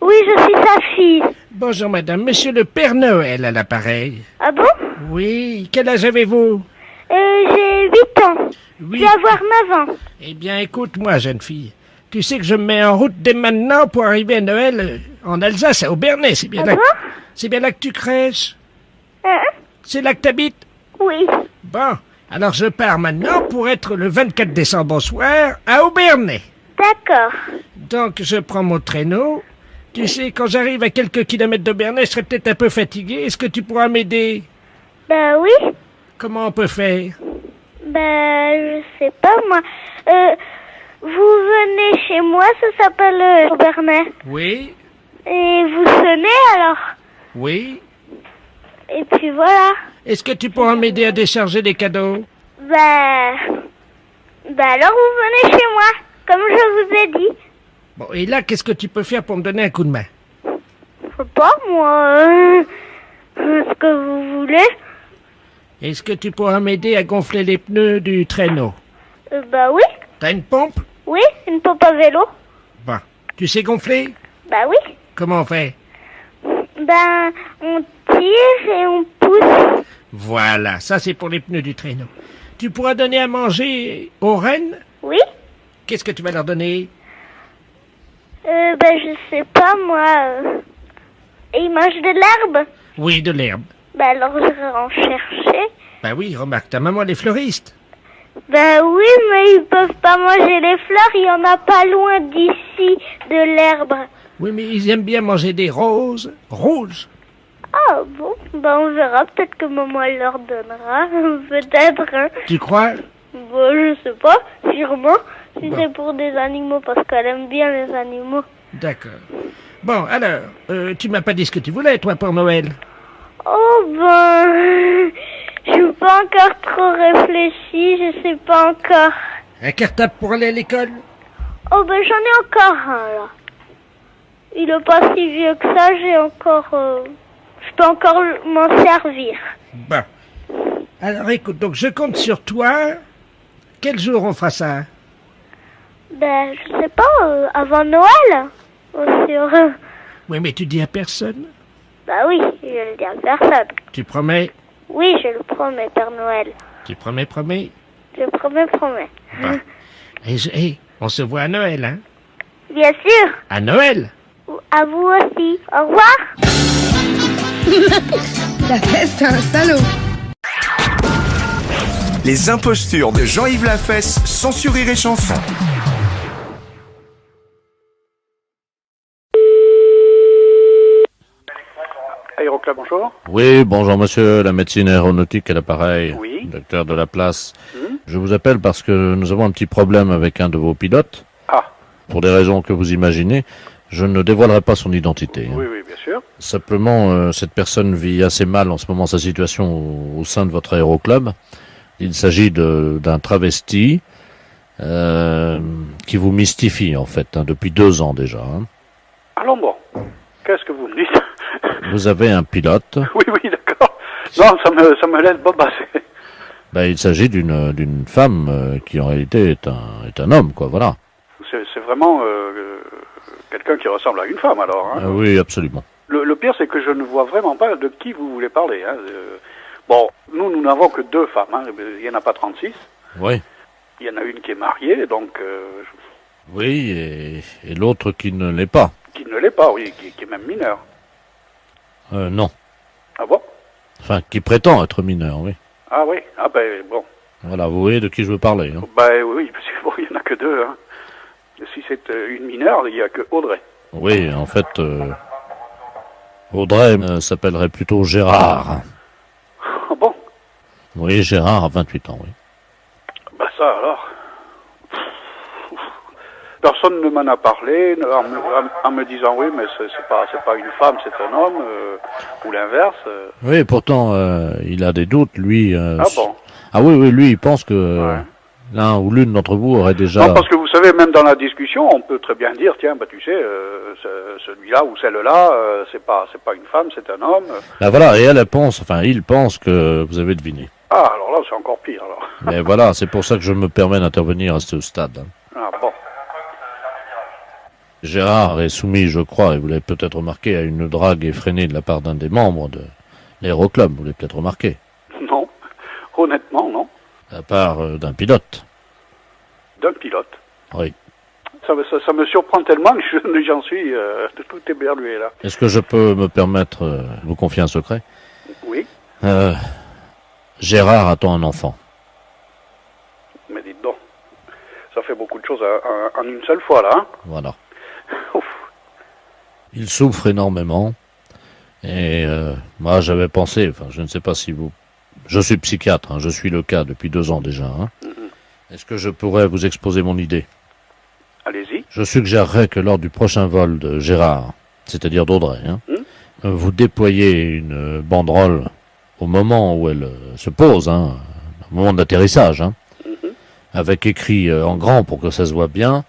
Oui, je suis sa fille. Bonjour madame, monsieur le Père Noël à l'appareil. Ah bon? Oui, quel âge avez-vous? J'ai 8 ans. Oui. Je vais avoir 9 ans. Eh bien écoute-moi jeune fille. Tu sais que je me mets en route dès maintenant pour arriver à Noël en Alsace, à Aubernais. C'est bien, Ah bon? c'est bien là que tu crèches? Hein? C'est là que t'habites? Oui. Bon, alors je pars maintenant pour être le 24 décembre au soir à Aubernais. D'accord. Donc je prends mon traîneau. Tu sais, quand j'arrive à quelques kilomètres d'Aubernais, je serai peut-être un peu fatigué. Est-ce que tu pourras m'aider? Ben oui. Comment on peut faire? Ben, je sais pas moi. Vous venez chez moi, ça s'appelle Aubernais. Oui, Et vous sonnez alors. oui. Et puis voilà. Est-ce que tu pourras m'aider à décharger les cadeaux? Ben alors vous venez chez moi, comme je vous ai dit. Bon, et là, qu'est-ce que tu peux faire pour me donner un coup de main? Je sais pas moi, ce que vous voulez. Est-ce que tu pourras m'aider à gonfler les pneus du traîneau? Ben oui, T'as une pompe? oui, une pompe à vélo. Bon. Tu sais gonfler? Ben oui. Comment on fait? Ben, on tire et on pousse. Voilà, ça c'est pour les pneus du traîneau. Tu pourras donner à manger aux rennes? Oui? Qu'est-ce que tu vas leur donner? Ben, je sais pas, moi. Et ils mangent de l'herbe? Oui, de l'herbe. Ben, alors j'irai en chercher. Ben oui, remarque, ta maman elle est fleuriste. Ben oui, mais ils peuvent pas manger les fleurs, il y en a pas loin d'ici, de l'herbe. Oui, mais ils aiment bien manger des roses rouges. Ah bon, ben on verra, peut-être que maman elle leur donnera, peut-être, hein. Tu crois? Bon, je sais pas, sûrement, si Bon. c'est pour des animaux, parce qu'elle aime bien les animaux. D'accord. Bon, alors, tu m'as pas dit ce que tu voulais, toi, pour Noël? Oh ben, je suis pas encore trop réfléchie, je sais pas encore. Un cartable pour aller à l'école? Oh ben j'en ai encore un là. Il est pas si vieux que ça, j'ai encore... je peux encore m'en servir. Bon. Alors écoute, donc je compte sur toi. Quel jour on fera ça? Ben je sais pas, avant Noël. Oh, sûr. Oui, mais tu dis à personne? Bah oui, je le dis à personne. Tu promets? Oui, je le promets, Père Noël. Tu promets? Je promets. Bon. Et on se voit à Noël, hein? Bien sûr. À Noël? À vous aussi. Au revoir. La fesse, c'est un salaud. Les impostures de Jean-Yves Lafesse, sans sourire et chanson. Aéroclub, bonjour. Oui, bonjour monsieur, la médecine aéronautique à l'appareil, Oui. docteur de la place. Je vous appelle parce que nous avons un petit problème avec un de vos pilotes. Ah. Pour des raisons que vous imaginez, je ne dévoilerai pas son identité. Oui, oui, bien sûr. Simplement, cette personne vit assez mal en ce moment sa situation au sein de votre aéroclub. Il s'agit d'un travesti qui vous mystifie en fait, depuis 2 ans déjà. Hein. Allons bon. Qu'est-ce que vous me dites? Vous avez un pilote. Oui, oui, d'accord. Non, ça me laisse bobasser. Ben, il s'agit d'une femme qui en réalité est un homme, quoi, voilà. C'est vraiment quelqu'un qui ressemble à une femme, alors. Hein. Oui, absolument. Le pire, c'est que je ne vois vraiment pas de qui vous voulez parler. Hein. Bon, nous n'avons que 2 femmes. Hein. Il n'y en a pas 36. Oui. Il y en a une qui est mariée, donc... Oui, et l'autre qui ne l'est pas. Qui ne l'est pas, oui, qui est même mineure. Non. Ah bon? Enfin, qui prétend être mineur, oui. Ah oui, ah ben bon. Voilà, vous voyez de qui je veux parler. Hein. Ben oui, parce que bon, il n'y en a que 2. Hein. Si c'est une mineure, il n'y a que Audrey. Oui, en fait, Audrey s'appellerait plutôt Gérard. Ah bon? Oui, Gérard a 28 ans, oui. Ben ça alors... Personne ne m'en a parlé en me disant oui, mais c'est pas une femme, c'est un homme, ou l'inverse. Oui, pourtant, il a des doutes, lui. Ah bon? Ah oui, lui, il pense que l'un ou l'une d'entre vous aurait déjà... Non, parce que vous savez, même dans la discussion, on peut très bien dire, tiens, bah tu sais, celui-là ou celle-là, c'est pas une femme, c'est un homme. Ben voilà, et elle pense, enfin, il pense que vous avez deviné. Ah, alors là, c'est encore pire, alors. Mais voilà, c'est pour ça que je me permets d'intervenir à ce stade. Ah bon. Gérard est soumis, je crois, et vous l'avez peut-être remarqué, à une drague effrénée de la part d'un des membres de l'aéroclub, vous l'avez peut-être remarqué. Non, honnêtement, non. De la part d'un pilote. D'un pilote. Oui. Ça me surprend tellement que j'en suis tout éberlué, là. Est-ce que je peux me permettre de vous confier un secret? Oui. Gérard attend un enfant. Mais dites donc, ça fait beaucoup de choses en une seule fois, là. Hein. Voilà. Ouf. Il souffre énormément. Et moi, j'avais pensé, enfin, je ne sais pas si vous... Je suis psychiatre, hein, je suis le cas depuis 2 ans déjà. Hein. Est-ce que je pourrais vous exposer mon idée? Allez-y. Je suggérerais que lors du prochain vol de Gérard, c'est-à-dire d'Audrey, hein, vous déployez une banderole au moment où elle se pose, hein, au moment de l'atterrissage, hein, avec écrit en grand pour que ça se voit bien,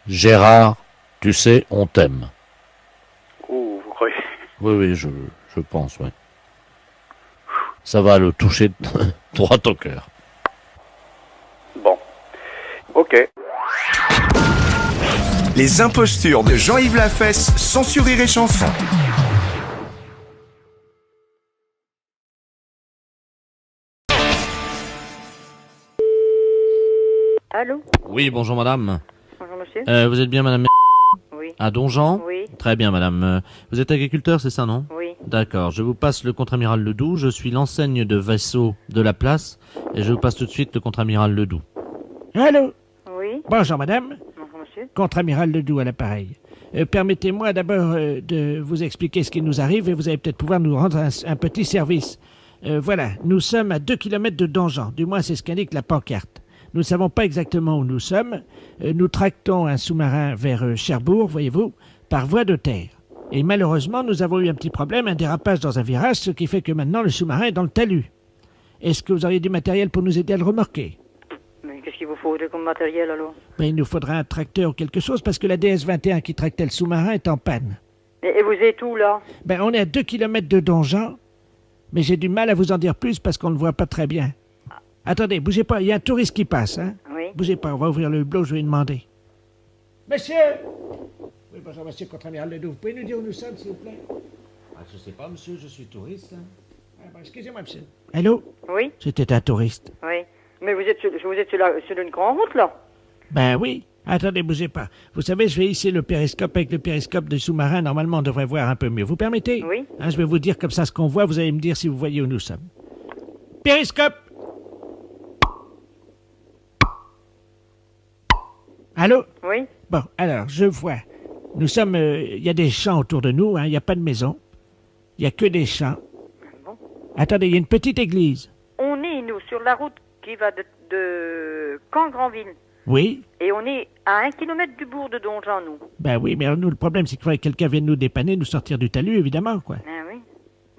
Gérard, tu sais, on t'aime. Oh, vous croyez? Oui, je pense, oui. Ça va le toucher droit au cœur. Bon. Ok. Les impostures de Jean-Yves Lafesse, sans sourire et chanson. Allô? Oui, bonjour madame. Bonjour monsieur. Vous êtes bien madame Oui. à Donjean? Oui. Très bien madame. Vous êtes agriculteur, c'est ça, non? Oui. D'accord, je vous passe le contre-amiral Ledoux. Je suis l'enseigne de vaisseau de la place et je vous passe tout de suite le contre-amiral Ledoux. Allô? Oui. Bonjour, madame. Bonjour monsieur. Contre-amiral Ledoux à l'appareil. Permettez-moi d'abord de vous expliquer ce qui nous arrive et vous allez peut-être pouvoir nous rendre un petit service. Voilà, nous sommes à 2 km de Donjean. Du moins, c'est ce qu'indique la pancarte. Nous ne savons pas exactement où nous sommes. Nous tractons un sous-marin vers Cherbourg, voyez-vous, par voie de terre. Et malheureusement, nous avons eu un petit problème, un dérapage dans un virage, ce qui fait que maintenant le sous-marin est dans le talus. Est-ce que vous auriez du matériel pour nous aider à le remorquer? Mais qu'est-ce qu'il vous faudrait comme matériel alors? Ben, il nous faudra un tracteur ou quelque chose parce que la DS-21 qui tractait le sous-marin est en panne. Et vous êtes où là? Ben, on est à 2 km de Donjean, mais j'ai du mal à vous en dire plus parce qu'on ne voit pas très bien. Attendez, bougez pas, il y a un touriste qui passe, hein? Oui. Bougez pas, on va ouvrir le hublot, je vais lui demander. Monsieur! Oui, bonjour, monsieur contre-amiral Ledoux. Vous pouvez nous dire où nous sommes, s'il vous plaît? Je sais pas monsieur, je suis touriste. Excusez-moi, monsieur. Allô? Oui. C'était un touriste. Oui. Mais vous êtes sur une grande route là? Ben oui. Attendez, bougez pas. Vous savez, je vais hisser le périscope. Avec le périscope de sous-marin, normalement, on devrait voir un peu mieux. Vous permettez? Oui. Hein, je vais vous dire comme ça ce qu'on voit. Vous allez me dire si vous voyez où nous sommes. Périscope! Allô? Oui. Bon, alors, je vois. Nous sommes... Il y a des champs autour de nous, hein. Il n'y a pas de maison. Il n'y a que des champs. Bon. Attendez, il y a une petite église. On est, nous, sur la route qui va de Caen-Granville. Oui? Et on est à 1 kilomètre du bourg de Donjean, nous. Ben oui, mais alors, nous, le problème, c'est qu'il faudrait que quelqu'un vienne nous dépanner, nous sortir du talus, évidemment, quoi. Ah oui.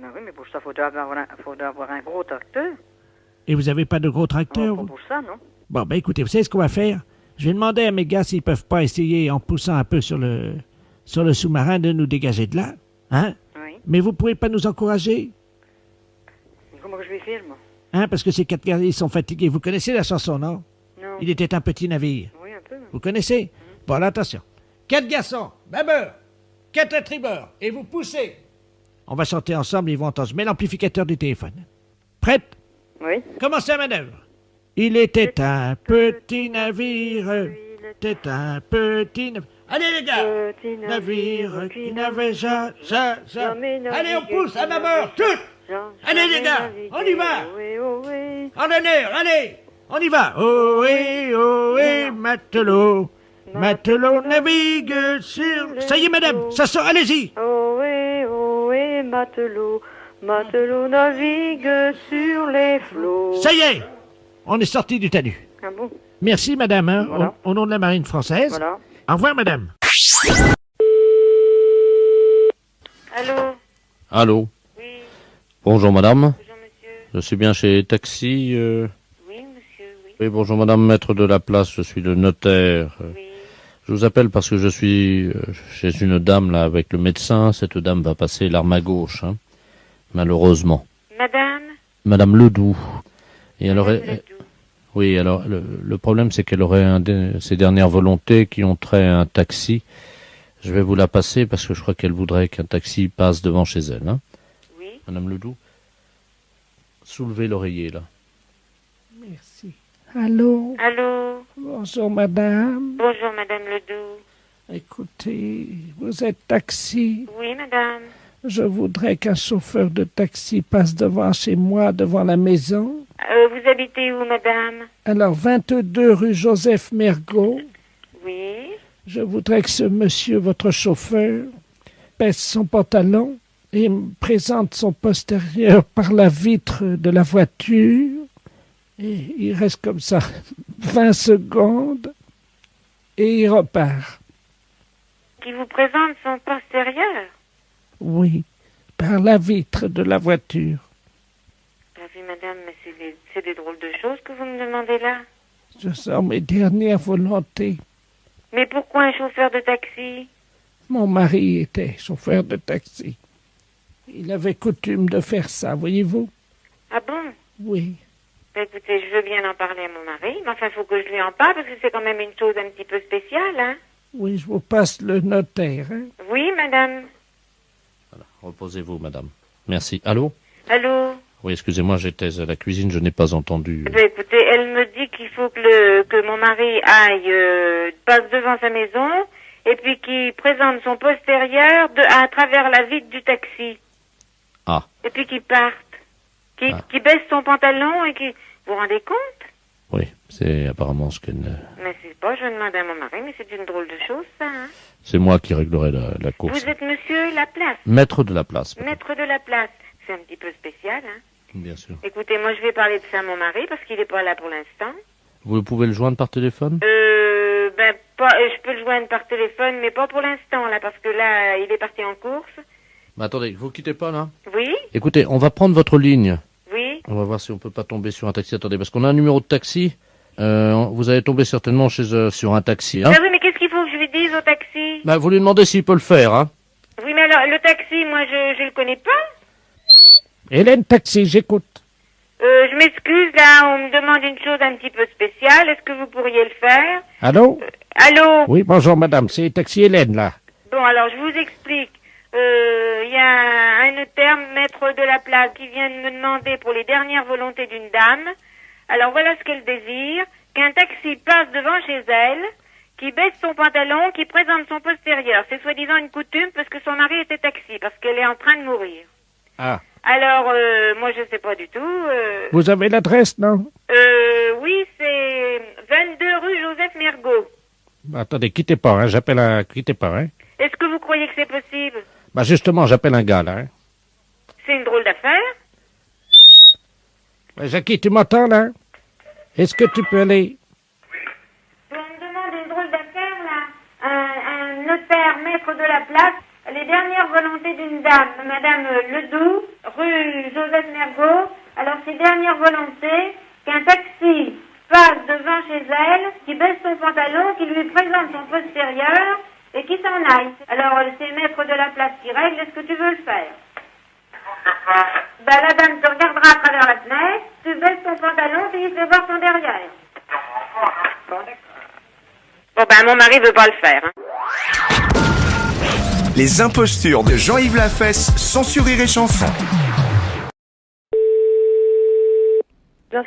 Ah oui, mais pour ça, il faudra avoir un gros tracteur. Et vous avez pas de gros tracteur, Pas vous? pour ça, non. Bon, ben écoutez, vous savez ce qu'on va faire? Je vais demander à mes gars s'ils peuvent pas essayer, en poussant un peu sur le sous-marin, de nous dégager de là. Hein? Oui. Mais vous pouvez pas nous encourager? Mais comment que je vais faire, moi? Hein? Parce que ces 4 gars, ils sont fatigués. Vous connaissez la chanson, non? Non. Il était un petit navire. Oui, un peu. Vous connaissez? Bon, alors attention. 4 garçons, bâbord, 4 à tribord, et vous poussez. On va chanter ensemble, ils vont entendre. Je mets l'amplificateur du téléphone. Prête? Oui. Commencez la manœuvre. Il était un petit navire. C'était un petit navire. Allez les gars! Petit Navire qui n'avait jamais. Allez, on pousse à bâbord, toutes! Allez les gars, on y va! En honneur, allez! On y va! Ohé, ohé, matelot! Matelot navigue sur... Ça y est, madame, ça sort, allez-y! Ohé, ohé, matelot, matelot navigue sur les flots. Ça y est! On est sorti du talus. Ah bon? Merci, madame, hein, Voilà. au nom de la marine française. Voilà. Au revoir, madame. Allô? Allô? Oui. Bonjour madame. Bonjour monsieur. Je suis bien chez Taxi. Oui, monsieur, oui. Oui, bonjour madame, maître de la place, je suis le notaire. Oui. Je vous appelle parce que je suis chez une dame là avec le médecin. Cette dame va passer l'arme à gauche, hein, malheureusement. Madame? Madame Ledoux. Et elle aurait... Ledoux. Oui, alors le problème c'est qu'elle aurait ses dernières volontés qui ont trait à un taxi. Je vais vous la passer parce que je crois qu'elle voudrait qu'un taxi passe devant chez elle. Hein. Oui. Madame Ledoux, soulevez l'oreiller là. Merci. Allô? Allô? Bonjour, madame. Bonjour, madame Ledoux. Écoutez, vous êtes taxi. Oui, madame. Je voudrais qu'un chauffeur de taxi passe devant chez moi, devant la maison. Vous habitez où, madame? Alors, 22 rue Joseph Mergault. Oui. Je voudrais que ce monsieur, votre chauffeur, baisse son pantalon et me présente son postérieur par la vitre de la voiture. Et il reste comme ça 20 secondes et il repart. Qui vous présente son postérieur? Oui, par la vitre de la voiture. Bah oui, madame, mais c'est des drôles de choses que vous me demandez là. Ce sont mes dernières volontés. Mais pourquoi un chauffeur de taxi? Mon mari était chauffeur de taxi. Il avait coutume de faire ça, voyez-vous? Ah bon? Oui. Bah, écoutez, je veux bien en parler à mon mari, mais enfin, il faut que je lui en parle parce que c'est quand même une chose un petit peu spéciale, hein? Oui, je vous passe le notaire, hein? Oui, madame. Voilà, reposez-vous madame. Merci. Allô? Allô? Oui, excusez-moi, j'étais à la cuisine, je n'ai pas entendu. Bah, écoutez, elle me dit qu'il faut que mon mari aille, passe devant sa maison, et puis qu'il présente son postérieur à travers la vitre du taxi. Ah. Et puis qu'il parte. Qu'il baisse son pantalon et qu'il... Vous vous rendez compte? Oui, c'est apparemment ce qu'elle... Mais c'est pas, je demande à mon mari, mais c'est une drôle de chose, ça, hein? C'est moi qui réglerai la course. Vous êtes monsieur Laplace? Maître de la place. Maître de la place. C'est un petit peu spécial, hein? Bien sûr. Écoutez, moi je vais parler de ça à mon mari parce qu'il est pas là pour l'instant. Vous pouvez le joindre par téléphone? Je peux le joindre par téléphone, mais pas pour l'instant, là, parce que là, il est parti en course. Mais attendez, vous quittez pas, là? Oui? Écoutez, on va prendre votre ligne. Oui? On va voir si on peut pas tomber sur un taxi. Attendez, parce qu'on a un numéro de taxi. Vous allez tomber certainement sur un taxi, hein? Ah oui, mais qu'est-ce qu'il faut que je lui dise au taxi? Bah, vous lui demandez s'il peut le faire, hein? Oui, mais alors, le taxi, moi, je le connais pas. Hélène Taxi, j'écoute. Je m'excuse, là, on me demande une chose un petit peu spéciale. Est-ce que vous pourriez le faire? Allô? Allô? Oui, bonjour madame, c'est Taxi Hélène, là. Bon, alors, je vous explique. Il y a un notaire, maître de la place, qui vient de me demander pour les dernières volontés d'une dame. Alors, voilà ce qu'elle désire. Qu'un taxi passe devant chez elle, qui baisse son pantalon, qui présente son postérieur. C'est soi-disant une coutume parce que son mari était taxi, parce qu'elle est en train de mourir. Ah. Alors, moi, je sais pas du tout. Vous avez l'adresse, non? Oui, c'est 22 rue Joseph Mergault. Bah, attendez, quittez pas, hein, quittez pas, hein. Est-ce que vous croyez que c'est possible? Bah, justement, j'appelle un gars, là, hein. C'est une drôle d'affaire. Bah, Jackie, tu m'entends, là? Est-ce que tu peux aller? On me demande une drôle d'affaire, là. Un notaire, maître de la place. Les dernières volontés d'une dame, Madame Ledoux, rue Joseph Mergault. Alors, ces dernières volontés, qu'un taxi passe devant chez elle, qui baisse son pantalon, qui lui présente son postérieur et qui s'en aille. Alors, c'est maître de la place qui règle. Est-ce que tu veux le faire? Ben, la dame te regardera à travers la fenêtre, tu baisses ton pantalon, puis il fait voir son derrière. Bon, ben, mon mari veut pas le faire, hein. Les impostures de Jean-Yves Lafesse, sans Sourire et Chanson.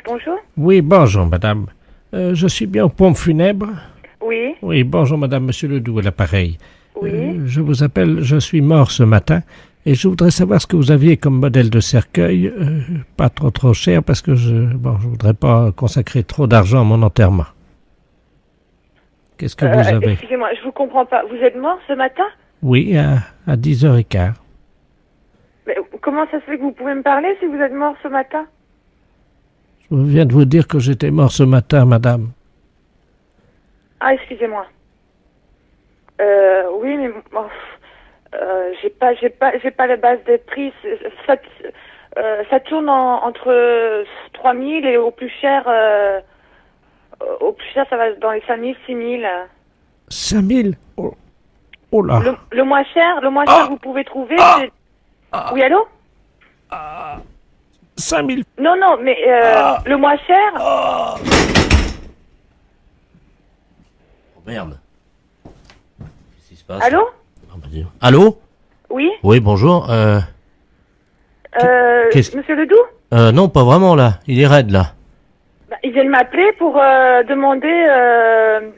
Bonjour. Oui, bonjour madame. Je suis bien aux pompes funèbres? Oui. Oui, bonjour madame, monsieur Ledoux à l'appareil. Oui. Je vous appelle, je suis mort ce matin et je voudrais savoir ce que vous aviez comme modèle de cercueil, pas trop cher parce que je voudrais pas consacrer trop d'argent à mon enterrement. Qu'est-ce que vous avez? Excusez-moi, je vous comprends pas. Vous êtes mort ce matin? Oui, à 10h15. Mais comment ça se fait que vous pouvez me parler si vous êtes mort ce matin? Je viens de vous dire que j'étais mort ce matin, madame. Ah, excusez-moi. Oui, mais j'ai pas la base des prix. Ça tourne entre 3000 et au plus cher, ça va dans les 5000, 6000. 5000? Oh là. Le moins cher que vous pouvez trouver, c'est... Oui, allô? 5000. Non, mais le moins cher... Oh merde. Qu'est-ce qui se passe? Allô? Allô? Oui? Oui, bonjour. Monsieur Ledoux? Non, pas vraiment, là. Il est raide, là. Bah, il vient de m'appeler pour demander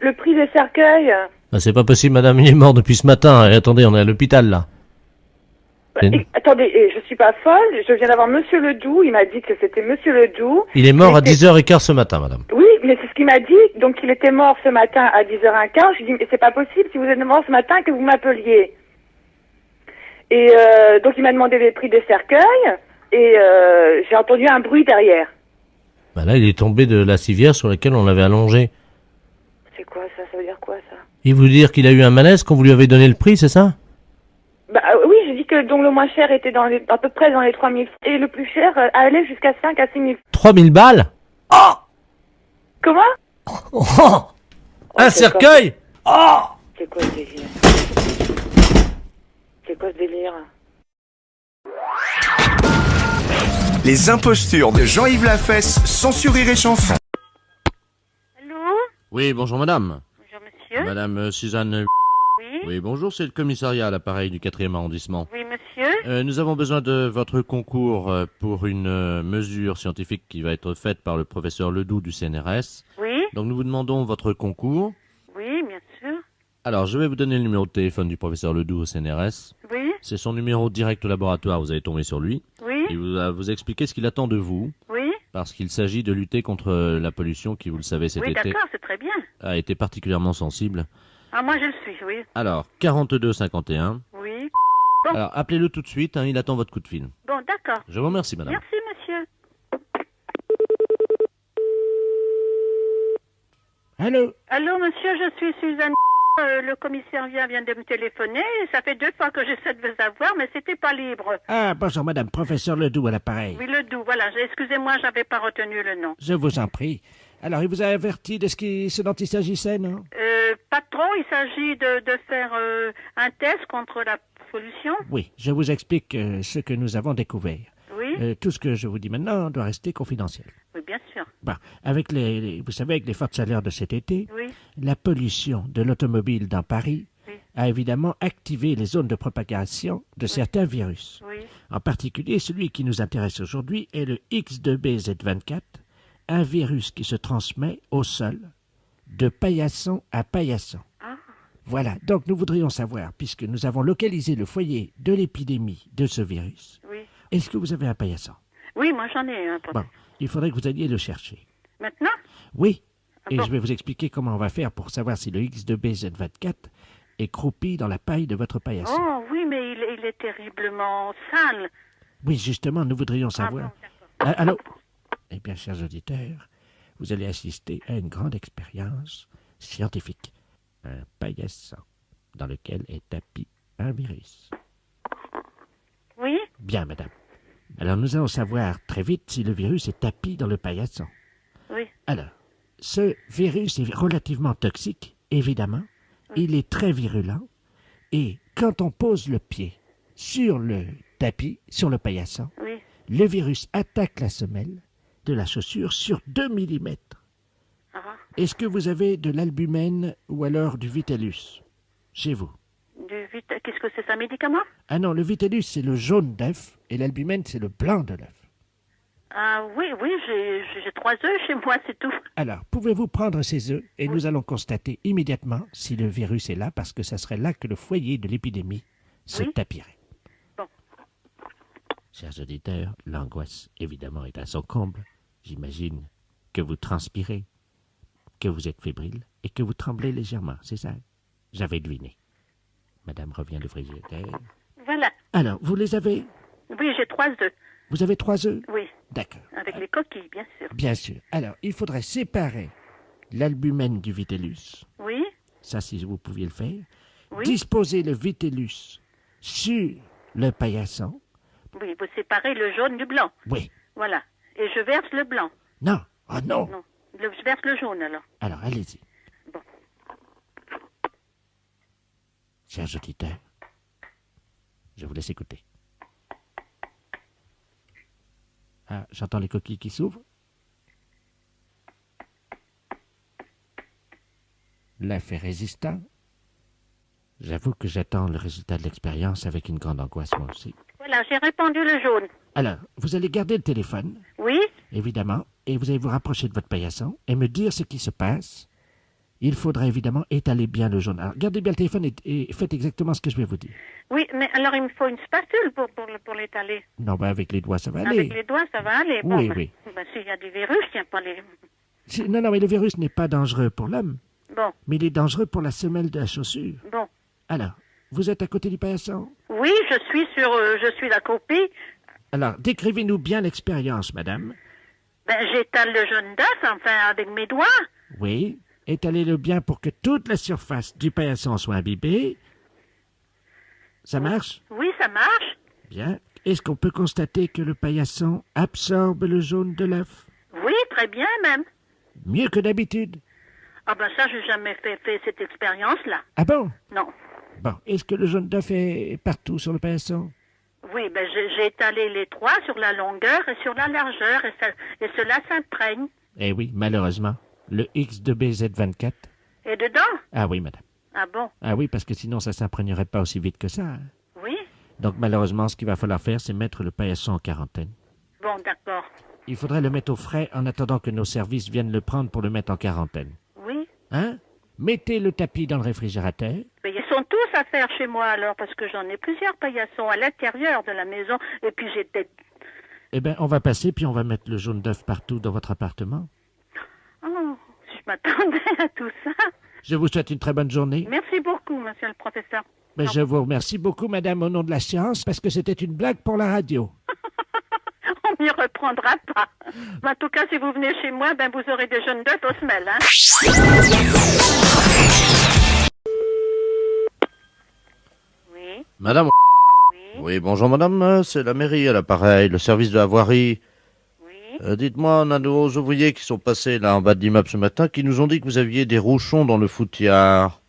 le prix des cercueils. Ah, c'est pas possible, madame, il est mort depuis ce matin. Et attendez, on est à l'hôpital, là. Attendez, je suis pas folle, je viens d'avoir Monsieur Ledoux, il m'a dit que c'était Monsieur Ledoux. Il est mort à 10h15 ce matin, madame. Oui, mais c'est ce qu'il m'a dit, donc il était mort ce matin à 10h15, je lui ai dit, mais c'est pas possible, si vous êtes mort ce matin, que vous m'appeliez. Et donc il m'a demandé les prix des cercueils, et j'ai entendu un bruit derrière. Bah là, il est tombé de la civière sur laquelle on l'avait allongé. C'est quoi ça? Ça veut dire quoi ça? Il veut dire qu'il a eu un malaise quand vous lui avez donné le prix, c'est ça? Bah oui, j'ai dit que donc le moins cher était à peu près dans les 3000 et le plus cher allait jusqu'à 5 à 6000. 3000 balles? Oh! Comment? Oh! Un cercueil? Oh! C'est quoi ce délire? C'est quoi ce délire? Les impostures de Jean-Yves Lafesse, sans Sourire et Chanson. Allô? Oui, bonjour madame. Bonjour monsieur. Madame Suzanne... Oui? Oui, bonjour, c'est le commissariat à l'appareil du 4e arrondissement. Oui monsieur. Nous avons besoin de votre concours pour une mesure scientifique qui va être faite par le professeur Ledoux du CNRS. Oui? Donc nous vous demandons votre concours. Oui, bien sûr. Alors, je vais vous donner le numéro de téléphone du professeur Ledoux au CNRS. Oui. C'est son numéro direct au laboratoire, vous allez tomber sur lui. Oui. Il va vous expliquer ce qu'il attend de vous. Oui. Parce qu'il s'agit de lutter contre la pollution qui, vous le savez, cet Oui, été d'accord, c'est très bien. a été particulièrement sensible. Ah, moi je le suis, oui. Alors, 42 51. Oui. Bon. Alors, appelez-le tout de suite, hein, il attend votre coup de fil. Bon, d'accord. Je vous remercie, madame. Merci, monsieur. Allô? Allô, monsieur, je suis Suzanne. Le commissaire vient de me téléphoner. Ça fait 2 fois que j'essaie de vous avoir, mais c'était pas libre. Ah, bonjour madame, professeur Ledoux à l'appareil. Oui, le Doux, voilà. Excusez-moi, j'avais pas retenu le nom. Je vous en prie. Alors, il vous a averti de ce dont il s'agissait, non? Pas trop. Il s'agit de faire un test contre la pollution. Oui, je vous explique ce que nous avons découvert. Oui. Tout ce que je vous dis maintenant doit rester confidentiel. Oui, bien sûr. Bon, avec vous savez, avec les fortes chaleurs de cet été, Oui. la pollution de l'automobile dans Paris Oui. a évidemment activé les zones de propagation de certains virus. Oui. En particulier, celui qui nous intéresse aujourd'hui est le X2BZ24, un virus qui se transmet au sol de paillasson à paillasson. Ah. Voilà, donc nous voudrions savoir, puisque nous avons localisé le foyer de l'épidémie de ce virus, Oui. est-ce que vous avez un paillasson? Oui, moi j'en ai un. Bon, il faudrait que vous alliez le chercher. Maintenant? Oui, et bon. je vais vous expliquer comment on va faire pour savoir si le X2BZ24 est croupi dans la paille de votre paillasson. Oh, oui, mais il est terriblement sale. Oui, justement, nous voudrions savoir. bon, d'accord. Allô? Eh bien, chers auditeurs, vous allez assister à une grande expérience scientifique. Un paillasson dans lequel est tapi un virus. Oui? Bien, madame. Alors, nous allons savoir très vite si le virus est tapi dans le paillasson. Oui. Alors, ce virus est relativement toxique, évidemment. Il est très virulent. Et quand on pose le pied sur le tapis, sur le paillasson, Oui. le virus attaque la semelle de la chaussure sur 2 mm. Ah. Est-ce que vous avez de l'albumène ou alors du vitellus chez vous? Qu'est-ce que c'est un médicament? Ah non, le vitellus, c'est le jaune d'œuf et l'albumène, c'est le blanc de l'œuf. Ah oui, j'ai 3 œufs chez moi, c'est tout. Alors, pouvez-vous prendre ces œufs et nous allons constater immédiatement si le virus est là, parce que ça serait là que le foyer de l'épidémie se tapirait. Bon. Chers auditeurs, l'angoisse, évidemment, est à son comble. J'imagine que vous transpirez, que vous êtes fébrile et que vous tremblez légèrement, c'est ça? J'avais deviné. Madame revient le frigidaire. Voilà. Alors, vous les avez? Oui, j'ai 3 œufs. Vous avez 3 œufs? Oui. D'accord. Avec les coquilles, bien sûr. Bien sûr. Alors, il faudrait séparer l'albumène du vitellus. Oui. Ça, si vous pouviez le faire. Oui. Disposer le vitellus sur le paillasson. Oui, vous séparez le jaune du blanc. Oui. Voilà. Et je verse le blanc. Non. Ah non. Non. Je verse le jaune, alors. Alors, allez-y. Bon. Chers auditeurs, je vous laisse écouter. Ah, j'entends les coquilles qui s'ouvrent. L'œuf est résistant. J'avoue que j'attends le résultat de l'expérience avec une grande angoisse, moi aussi. Voilà, j'ai répandu le jaune. Alors, vous allez garder le téléphone, Oui. évidemment, et vous allez vous rapprocher de votre paillasson et me dire ce qui se passe. Il faudra évidemment étaler bien le jaune. Alors, gardez bien le téléphone et faites exactement ce que je vais vous dire. Oui, mais alors il me faut une spatule pour l'étaler. Non, ben avec les doigts, ça va aller. Avec les doigts, ça va aller. Bon, Oui, ben, oui. ben, s'il y a du virus, il n'y a pas les... Non, non, mais le virus n'est pas dangereux pour l'homme, Bon, mais il est dangereux pour la semelle de la chaussure. bon. Alors, vous êtes à côté du paillasson? Oui, je suis la copie. Alors, décrivez-nous bien l'expérience, madame. Ben, j'étale le jaune d'œuf, enfin, avec mes doigts. Oui. Étalez-le bien pour que toute la surface du paillasson soit imbibée. Ça marche? Oui, ça marche. Bien. Est-ce qu'on peut constater que le paillasson absorbe le jaune de l'œuf? Oui, très bien même. Mieux que d'habitude. Ah ben ça, j'ai jamais fait cette expérience-là. Ah bon? Non. Bon. Est-ce que le jaune d'œuf est partout sur le paillasson? Oui, ben j'ai étalé les 3 sur la longueur et sur la largeur, et cela s'imprègne. Eh oui, malheureusement. Le X2BZ24. Et dedans? Ah oui, madame. Ah bon? Ah oui, parce que sinon ça s'imprégnerait pas aussi vite que ça. Hein. Oui. Donc malheureusement, ce qu'il va falloir faire, c'est mettre le paillasson en quarantaine. Bon, d'accord. il faudrait le mettre au frais en attendant que nos services viennent le prendre pour le mettre en quarantaine. Oui. Hein? Mettez le tapis dans le réfrigérateur. Mais ils sont tous à faire chez moi alors, parce que j'en ai plusieurs paillassons à l'intérieur de la maison, et puis j'ai peut-être... Eh bien, on va passer, puis on va mettre le jaune d'œuf partout dans votre appartement. Oh, je m'attendais à tout ça. Je vous souhaite une très bonne journée. Merci beaucoup, monsieur le professeur. Mais je vous remercie beaucoup, madame, au nom de la science, parce que c'était une blague pour la radio. On m'y reprendra pas. Mais en tout cas, si vous venez chez moi, ben vous aurez des jaunes d'œufs aux semelles, hein. Oui. Madame. Oui, bonjour madame, c'est la mairie à l'appareil, le service de la voirie. Oui. Dites-moi, on a nos ouvriers qui sont passés là en bas de l'immeuble ce matin, qui nous ont dit que vous aviez des rouchons dans le foutiard.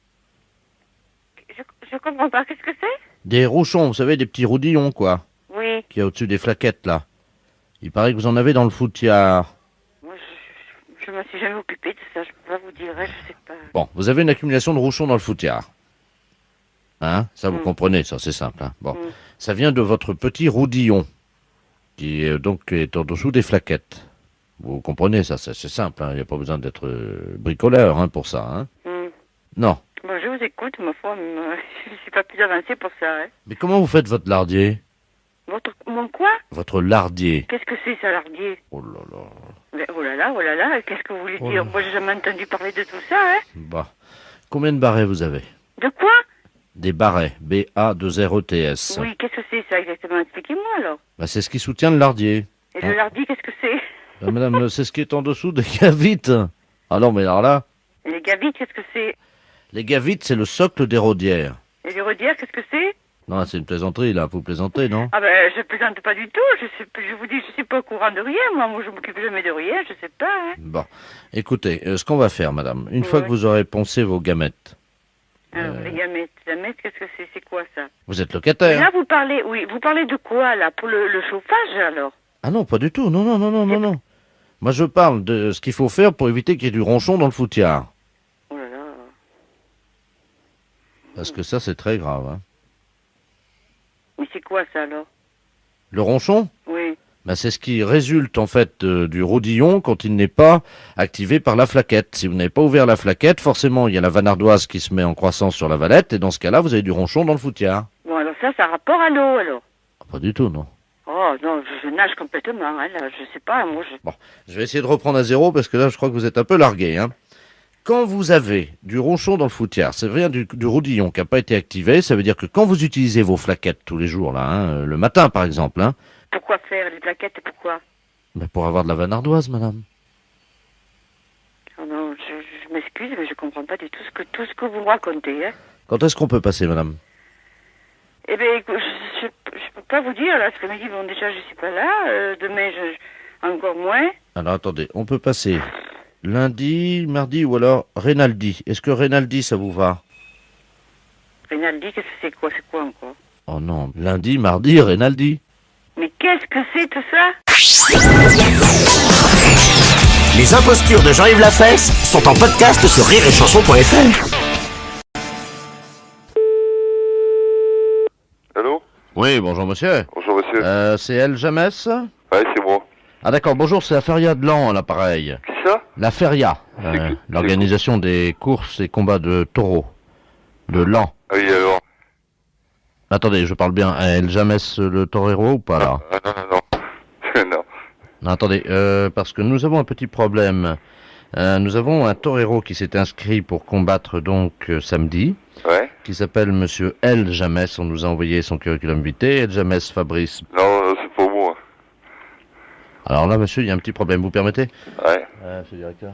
Je comprends pas, qu'est-ce que c'est? Des rouchons, vous savez, des petits roudillons, quoi. Oui. Qu'il y a au-dessus des flaquettes, là. Il paraît que vous en avez dans le foutiard. Moi, je me suis jamais occupée de ça, je peux pas vous dire, je sais pas. Bon, vous avez une accumulation de rouchons dans le foutiard. Hein? Ça, vous comprenez, ça, c'est simple. Hein? Bon. Ça vient de votre petit roudillon, qui donc est en dessous des flaquettes. Vous comprenez, ça, c'est simple. Il n'y a pas besoin d'être bricoleur hein, pour ça. Hein? Non. Bon, je vous écoute, ma foi, je ne suis pas plus avancée pour ça. Hein. Mais comment vous faites votre lardier? Mon quoi? Votre lardier. Qu'est-ce que c'est, ça, lardier? Oh là là. Mais, oh là là, qu'est-ce que vous voulez dire? Moi, j'ai jamais entendu parler de tout ça, hein. Bah. Combien de barrets vous avez? De quoi? Des barrets, B-A-2-R-E-T-S. Oui, qu'est-ce que c'est, ça, exactement? Expliquez-moi, alors. Bah, c'est ce qui soutient le lardier. Et le lardier, qu'est-ce que c'est? Bah, madame, c'est ce qui est en dessous des gavites. Ah non, mais alors là... Et les gavites, qu'est-ce que c'est? Les gavites, c'est le socle des rodières. Et les rodières, qu'est-ce que c'est? Non, c'est une plaisanterie, là. Vous plaisantez, non? Ah ben, je plaisante pas du tout. Je vous dis, je suis pas au courant de rien. Moi, je m'occupe jamais de rien. Je sais pas. Hein. Bon, écoutez, ce qu'on va faire, madame, une fois que vous aurez poncé vos gamètes... Alors, les gamètes, qu'est-ce que c'est? C'est quoi, ça? Vous êtes locataire? Là, vous parlez de quoi, là? Pour le chauffage, alors? Ah non, pas du tout. Non. Moi, je parle de ce qu'il faut faire pour éviter qu'il y ait du ronchon dans le foutiard. Oh là là. Parce que ça, c'est très grave, hein. Mais c'est quoi, ça, alors? Le ronchon? Oui. Ben, c'est ce qui résulte, en fait, du rodillon quand il n'est pas activé par la flaquette. Si vous n'avez pas ouvert la flaquette, forcément, il y a la vanardoise qui se met en croissance sur la valette, et dans ce cas-là, vous avez du ronchon dans le foutiard. Bon, alors ça a rapport à l'eau, alors? Pas du tout, non. Oh, non, je nage complètement, hein, là, je sais pas, moi, Bon, je vais essayer de reprendre à zéro, parce que là, je crois que vous êtes un peu largué, hein. Quand vous avez du ronchon dans le foutiard, ça vient du rodillon qui n'a pas été activé, ça veut dire que quand vous utilisez vos flaquettes tous les jours, là, hein, le matin par exemple, hein, pourquoi faire les plaquettes et pourquoi? Ben pour avoir de la vanardoise, madame. Oh non, je m'excuse, mais je comprends pas du tout ce que vous me racontez, hein. Quand est-ce qu'on peut passer, madame? Eh bien, écoute, je peux pas vous dire, là, parce que midi, bon, déjà, je suis pas là, demain, encore moins. Alors, attendez, on peut passer lundi, mardi ou alors Rinaldi. Est-ce que Rinaldi, ça vous va? Rinaldi, qu'est-ce que c'est quoi? C'est quoi encore? Oh non, lundi, mardi, Rinaldi. Mais qu'est-ce que c'est tout ça? Les impostures de Jean-Yves Lafesse sont en podcast sur rireetchanson.fr. Allô? Oui, bonjour monsieur. Bonjour monsieur. C'est El Jamès? Ouais, c'est moi. Ah d'accord, bonjour, c'est la Feria de Lan à l'appareil. Qui ça? La Feria, l'organisation des courses et combats de taureaux. De Lan. Ah oui, alors. Attendez, je parle bien. El Jamès le torero ou pas là? Non. Non, attendez, parce que nous avons un petit problème. Nous avons un torero qui s'est inscrit pour combattre donc samedi. Ouais. Qui s'appelle monsieur El Jamès. On nous a envoyé son curriculum vitae. El Jamès Fabrice. Non, c'est pour moi. Alors là, monsieur, il y a un petit problème. Vous permettez? Ouais. Monsieur le directeur.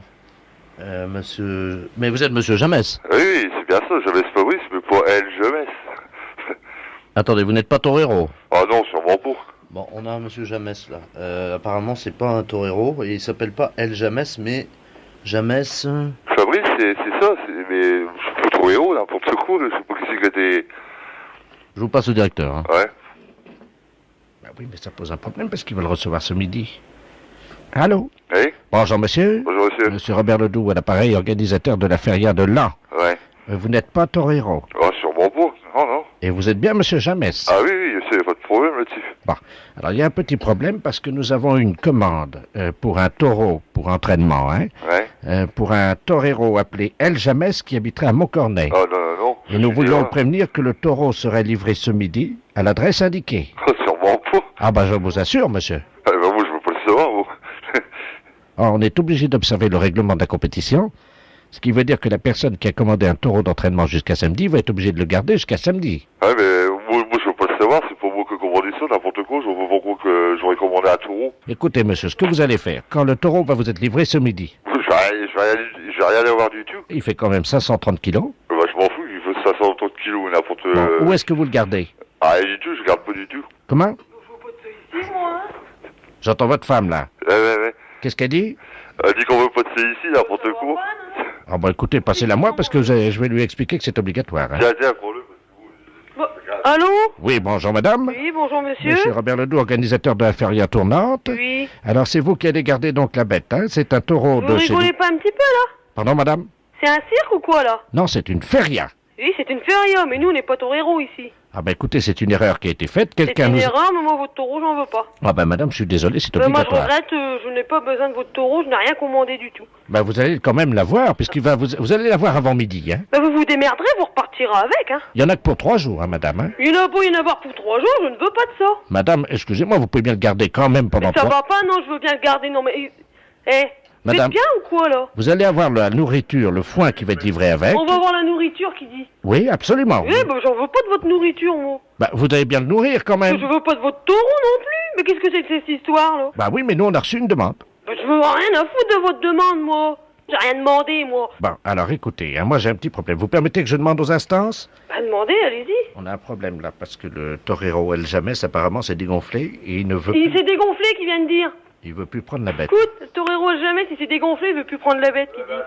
Monsieur... Mais vous êtes monsieur Jamès? Oui, c'est bien ça. Jamès Fabrice, mais pour El Jamès. Attendez, vous n'êtes pas torero? Ah non, sûrement pas. Bon, on a un monsieur Jamès là. Apparemment, c'est pas un torero. Et il s'appelle pas El Jamès, mais Jamès... Fabrice, c'est ça. Mais je suis pas torero, n'importe quoi. Je sais pas qui c'est que t'es... Je vous passe au directeur. Hein. Ouais. Ben oui, mais ça pose un problème parce qu'ils veulent recevoir ce midi. Allô? Oui? Bonjour monsieur. Bonjour monsieur. Monsieur Robert Ledoux à l'appareil, organisateur de la Feria de Lan. Ouais. Vous n'êtes pas torero? Ah, sûrement pas. Non. Et vous êtes bien monsieur Jamès? Ah oui, c'est pas de problème là-dessus. Bon, alors il y a un petit problème parce que nous avons une commande pour un taureau pour entraînement, hein, pour un torero appelé El James qui habiterait à Montcornet. Oh non, non, non. Et nous voulions le prévenir que le taureau serait livré ce midi à l'adresse indiquée. Sûrement pas. Ah ben je vous assure, monsieur. Ah, ben moi, je veux pas le savoir, moi. Alors, on est obligé d'observer le règlement de la compétition, ce qui veut dire que la personne qui a commandé un taureau d'entraînement jusqu'à samedi va être obligée de le garder jusqu'à samedi. Ah, mais moi, je veux pas le savoir, c'est pas moi qui ai commandé ça, n'importe quoi. Je vois pourquoi que j'aurais commandé un taureau. Écoutez, monsieur, ce que vous allez faire, quand le taureau va vous être livré ce midi, Je vais rien aller voir du tout. il fait quand même 530 kilos. Bah, je m'en fous, il fait 530 kilos, n'importe... Bon, où est-ce que vous le gardez? Ah, du tout, je garde pas du tout. Comment? J'entends votre femme, là. Ouais. Qu'est-ce qu'elle dit? Elle dit qu'on veut pas de ça ici, n'importe quoi. Ah bah écoutez, passez-la moi parce que je vais lui expliquer que c'est obligatoire. Hein. Tiens, prends-le. Allô? Oui, bonjour madame. Oui, bonjour monsieur. Monsieur Robert Ledoux, organisateur de la feria tournante. Oui. Alors c'est vous qui allez garder donc la bête, hein? C'est un taureau Vous de chez rigolez nous. pas un petit peu là? Pardon madame? C'est un cirque ou quoi là? Non, c'est une feria. Oui, c'est une feria, mais nous on n'est pas toreros ici. Ah bah écoutez, c'est une erreur qui a été faite. C'est Quelqu'un une nous... erreur, mais moi votre taureau j'en veux pas. Ah bah madame, je suis désolé, c'est Moi je obligatoire. regrette, je n'ai pas besoin de votre taureau, je n'ai rien commandé du tout. Bah vous allez quand même l'avoir, puisqu'il va vous allez l'avoir avant midi, hein? Bah vous vous démerderez, vous repartirez avec, hein. Il y en a que pour 3 jours, hein madame, hein? Il y en a beau y en avoir pour 3 jours, je ne veux pas de ça. Madame, excusez-moi, vous pouvez bien le garder quand même pendant Mais ça 3... va pas, non, je veux bien le garder, non mais... vous êtes Madame. bien ou quoi là? Vous allez avoir la nourriture, le foin qui va être livré avec. On va voir la nourriture qui dit. Oui, absolument. Eh bah j'en veux pas de votre nourriture, moi. Bah, vous allez bien le nourrir quand même. Je veux pas de votre taureau non plus. Mais qu'est-ce que c'est que cette histoire là? Bah oui, mais nous on a reçu une demande. Bah, je veux rien à foutre de votre demande, moi. J'ai rien demandé, moi. Bon, alors écoutez, hein, moi j'ai un petit problème. Vous permettez que je demande aux instances? Bah demandez, allez-y. On a un problème là, parce que le torero El James apparemment s'est dégonflé et il ne veut Il plus... s'est dégonflé, qui vient de dire. Il veut plus prendre la bête. Écoute, le torero jamais, s'il s'est dégonflé, il veut plus prendre la bête, qui dit.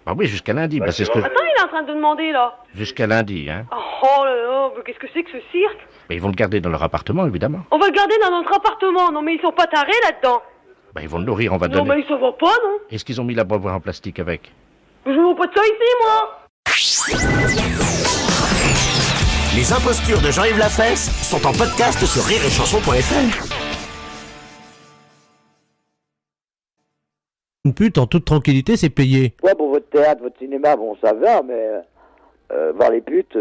Ah oui, jusqu'à lundi, bah c'est ce que... Attends, il est en train de demander, là. Jusqu'à lundi, hein. Oh là là, mais qu'est-ce que c'est que ce cirque? Mais ils vont le garder dans leur appartement, évidemment. On va le garder dans notre appartement. Non mais ils sont pas tarés là-dedans. Bah ils vont le nourrir, on va Non donner... mais ça va pas, non? Est-ce qu'ils ont mis la boîte en plastique avec? Je veux pas de ça ici, moi. Les impostures de Jean-Yves Lafesse sont en podcast sur rireetchanson.fr. Une pute en toute tranquillité, c'est payé. Ouais, pour votre théâtre, votre cinéma, bon, ça va, mais voir les putes...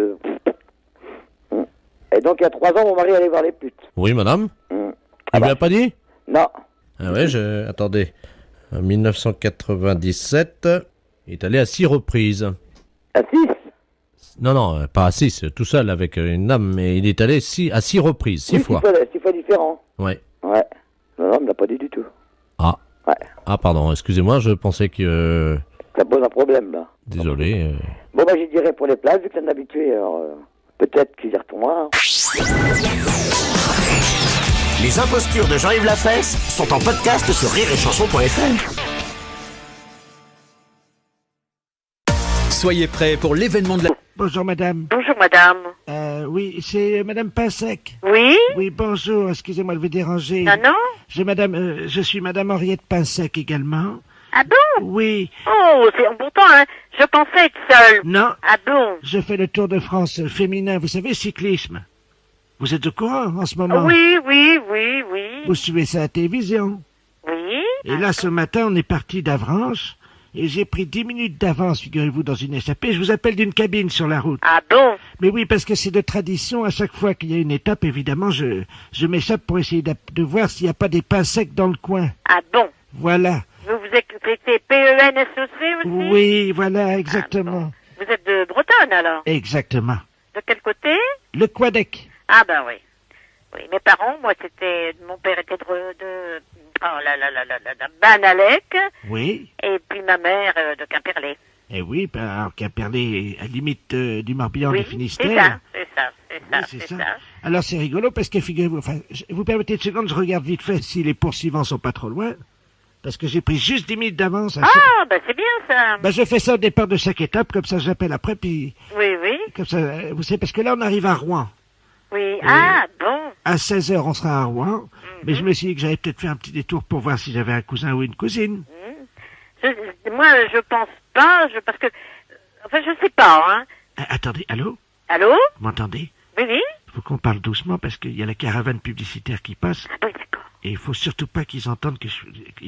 Et donc, il y a 3 ans, mon mari allait voir les putes. Oui, madame. Il vous l'a pas dit? Non. Ah ouais, attendez. En 1997, il est allé à 6 reprises. À 6? Non, pas à 6, tout seul avec une dame, mais il est allé à 6 reprises, 6 fois. 6 fois différents. Ouais. Ouais. Non, il me l'a pas dit du tout. Ah. Ouais. Ah, pardon, excusez-moi, je pensais que... Ça pose un problème, là. Désolé. Bon, bah, j'y dirais pour les places, vu que c'est un habitué, alors... peut-être qu'il y retournera. Hein. Les impostures de Jean-Yves Lafesse sont en podcast sur rireetchanson.fr. Soyez prêts pour l'événement de la... Bonjour madame. Bonjour madame. Oui, c'est madame Pinsec. Oui? Oui, bonjour, excusez-moi de vous déranger. Non. Je suis madame Henriette Pinsec également. Ah bon? Oui. Oh, c'est pourtant, hein, je pensais être seule. Non. Ah bon? Je fais le Tour de France féminin, vous savez, cyclisme. Vous êtes au courant en ce moment? Oui. Vous suivez ça à la télévision? Oui. Et là, ce matin, on est parti d'Avranches, et j'ai pris 10 minutes d'avance, figurez-vous, dans une SAP. Je vous appelle d'une cabine sur la route. Ah bon? Mais oui, parce que c'est de tradition, à chaque fois qu'il y a une étape, évidemment, je m'échappe pour essayer de voir s'il n'y a pas des pains secs dans le coin. Ah bon? Voilà. Vous êtes PENSOC aussi? Oui, voilà, exactement. Vous êtes de Bretonne, alors? Exactement. De quel côté? Le Quadec. Ah ben oui. Oui, mes parents, moi, mon père était de Banalec. Oui. Et puis ma mère de Quimperlé. Eh oui, alors Quimperlé, à la limite du Morbihan, Oui, du Finistère. c'est ça. Alors c'est rigolo parce que figurez-vous, vous permettez une seconde, je regarde vite fait si les poursuivants sont pas trop loin. Parce que j'ai pris juste 10 minutes d'avance. Ben c'est bien ça. Ben je fais ça au départ de chaque étape, comme ça j'appelle après, puis... Oui. Comme ça, vous savez, parce que là on arrive à Rouen. Oui, bon. À 16h on sera à Rouen, mais je me suis dit que j'allais peut-être faire un petit détour pour voir si j'avais un cousin ou une cousine. Moi je pense pas, parce que... Enfin je sais pas, hein. Attendez, allô? Allô? Vous m'entendez? Oui. faut qu'on parle doucement parce qu'il y a la caravane publicitaire qui passe. Ah oui, d'accord. Et il faut surtout pas qu'ils entendent que je...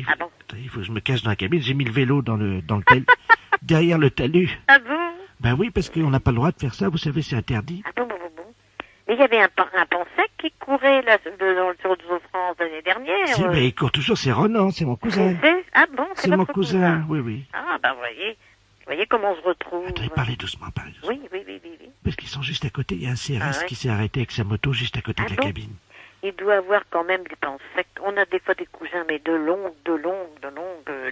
Ah bon? Il faut que je me cache dans la cabine. J'ai mis le vélo dans le talus, derrière le talus. Ah bon? Ben oui, parce qu'on n'a pas le droit de faire ça, vous savez, c'est interdit. Ah bon. Mais il y avait un pont sec qui courait là, dans le Tour de France l'année dernière. Si, mais il court toujours, c'est Ronan, c'est mon cousin. Ah bon, C'est mon cousin, oui. Ah, bah voyez comment on se retrouve. Attendez, parlez doucement. Oui. Parce qu'ils sont juste à côté, il y a un CRS qui s'est arrêté avec sa moto juste à côté de la cabine. Il doit avoir quand même du pain sec. On a des fois des cousins, mais de longues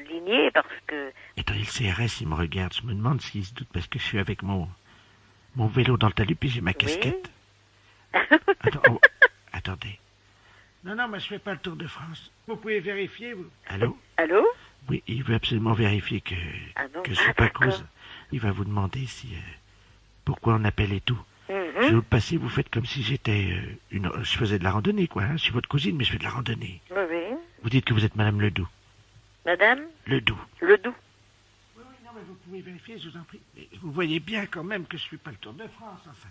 lignées, parce que... Attendez, le CRS, il me regarde, je me demande s'il se doute, parce que je suis avec mon vélo dans le talus, puis j'ai ma casquette. Attendez. Non, moi je fais pas le Tour de France. Vous pouvez vérifier, vous. Allô? Oui, il veut absolument vérifier que je suis pas cause. Il va vous demander si... pourquoi on appelle et tout. Je vais vous le passer, vous faites comme si j'étais je faisais de la randonnée, quoi. Hein. Je suis votre cousine, mais je fais de la randonnée. Oui. Vous dites que vous êtes Madame Ledoux. Madame Ledoux. Oui, non, mais vous pouvez vérifier, je vous en prie. Mais vous voyez bien quand même que je suis pas le Tour de France, enfin.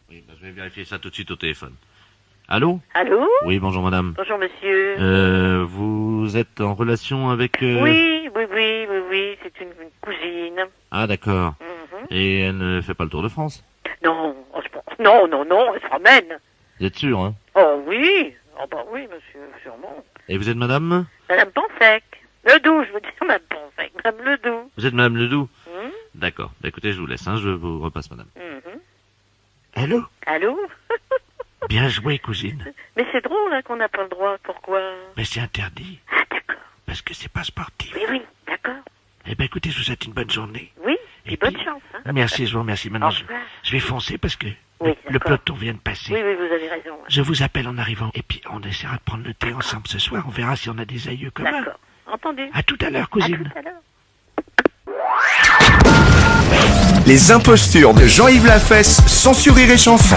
Oui, je vais vérifier ça tout de suite au téléphone. Allô? Oui, bonjour madame. Bonjour monsieur. Vous êtes en relation avec... Oui, c'est une cousine. Ah, d'accord. Et elle ne fait pas le Tour de France? Non, elle se promène. Vous êtes sûr, hein? Oh oui, monsieur, sûrement. Et vous êtes madame? Madame Ponsec. Ledoux, je veux dire madame Ponsec. Madame Ledoux. Vous êtes madame Ledoux? D'accord. Bah, écoutez, je vous laisse, hein, je vous repasse madame. Allô? Bien joué, cousine. Mais c'est drôle hein, qu'on n'a pas le droit, pourquoi? Mais c'est interdit. Ah, d'accord. Parce que c'est pas sportif. Oui, d'accord. Eh ben écoutez, je vous souhaite une bonne journée. Oui, et bonne chance. Hein. Merci, je vous remercie. Maintenant, je vais foncer parce que le peloton vient de passer. Oui, vous avez raison. Ouais. Je vous appelle en arrivant. Et puis, on essaiera de prendre le thé ensemble ce soir. On verra si on a des aïeux communs. D'accord, entendu. À tout à l'heure, cousine. À tout à l'heure. Les impostures de Jean-Yves Lafesse, sans Rire et Chanson.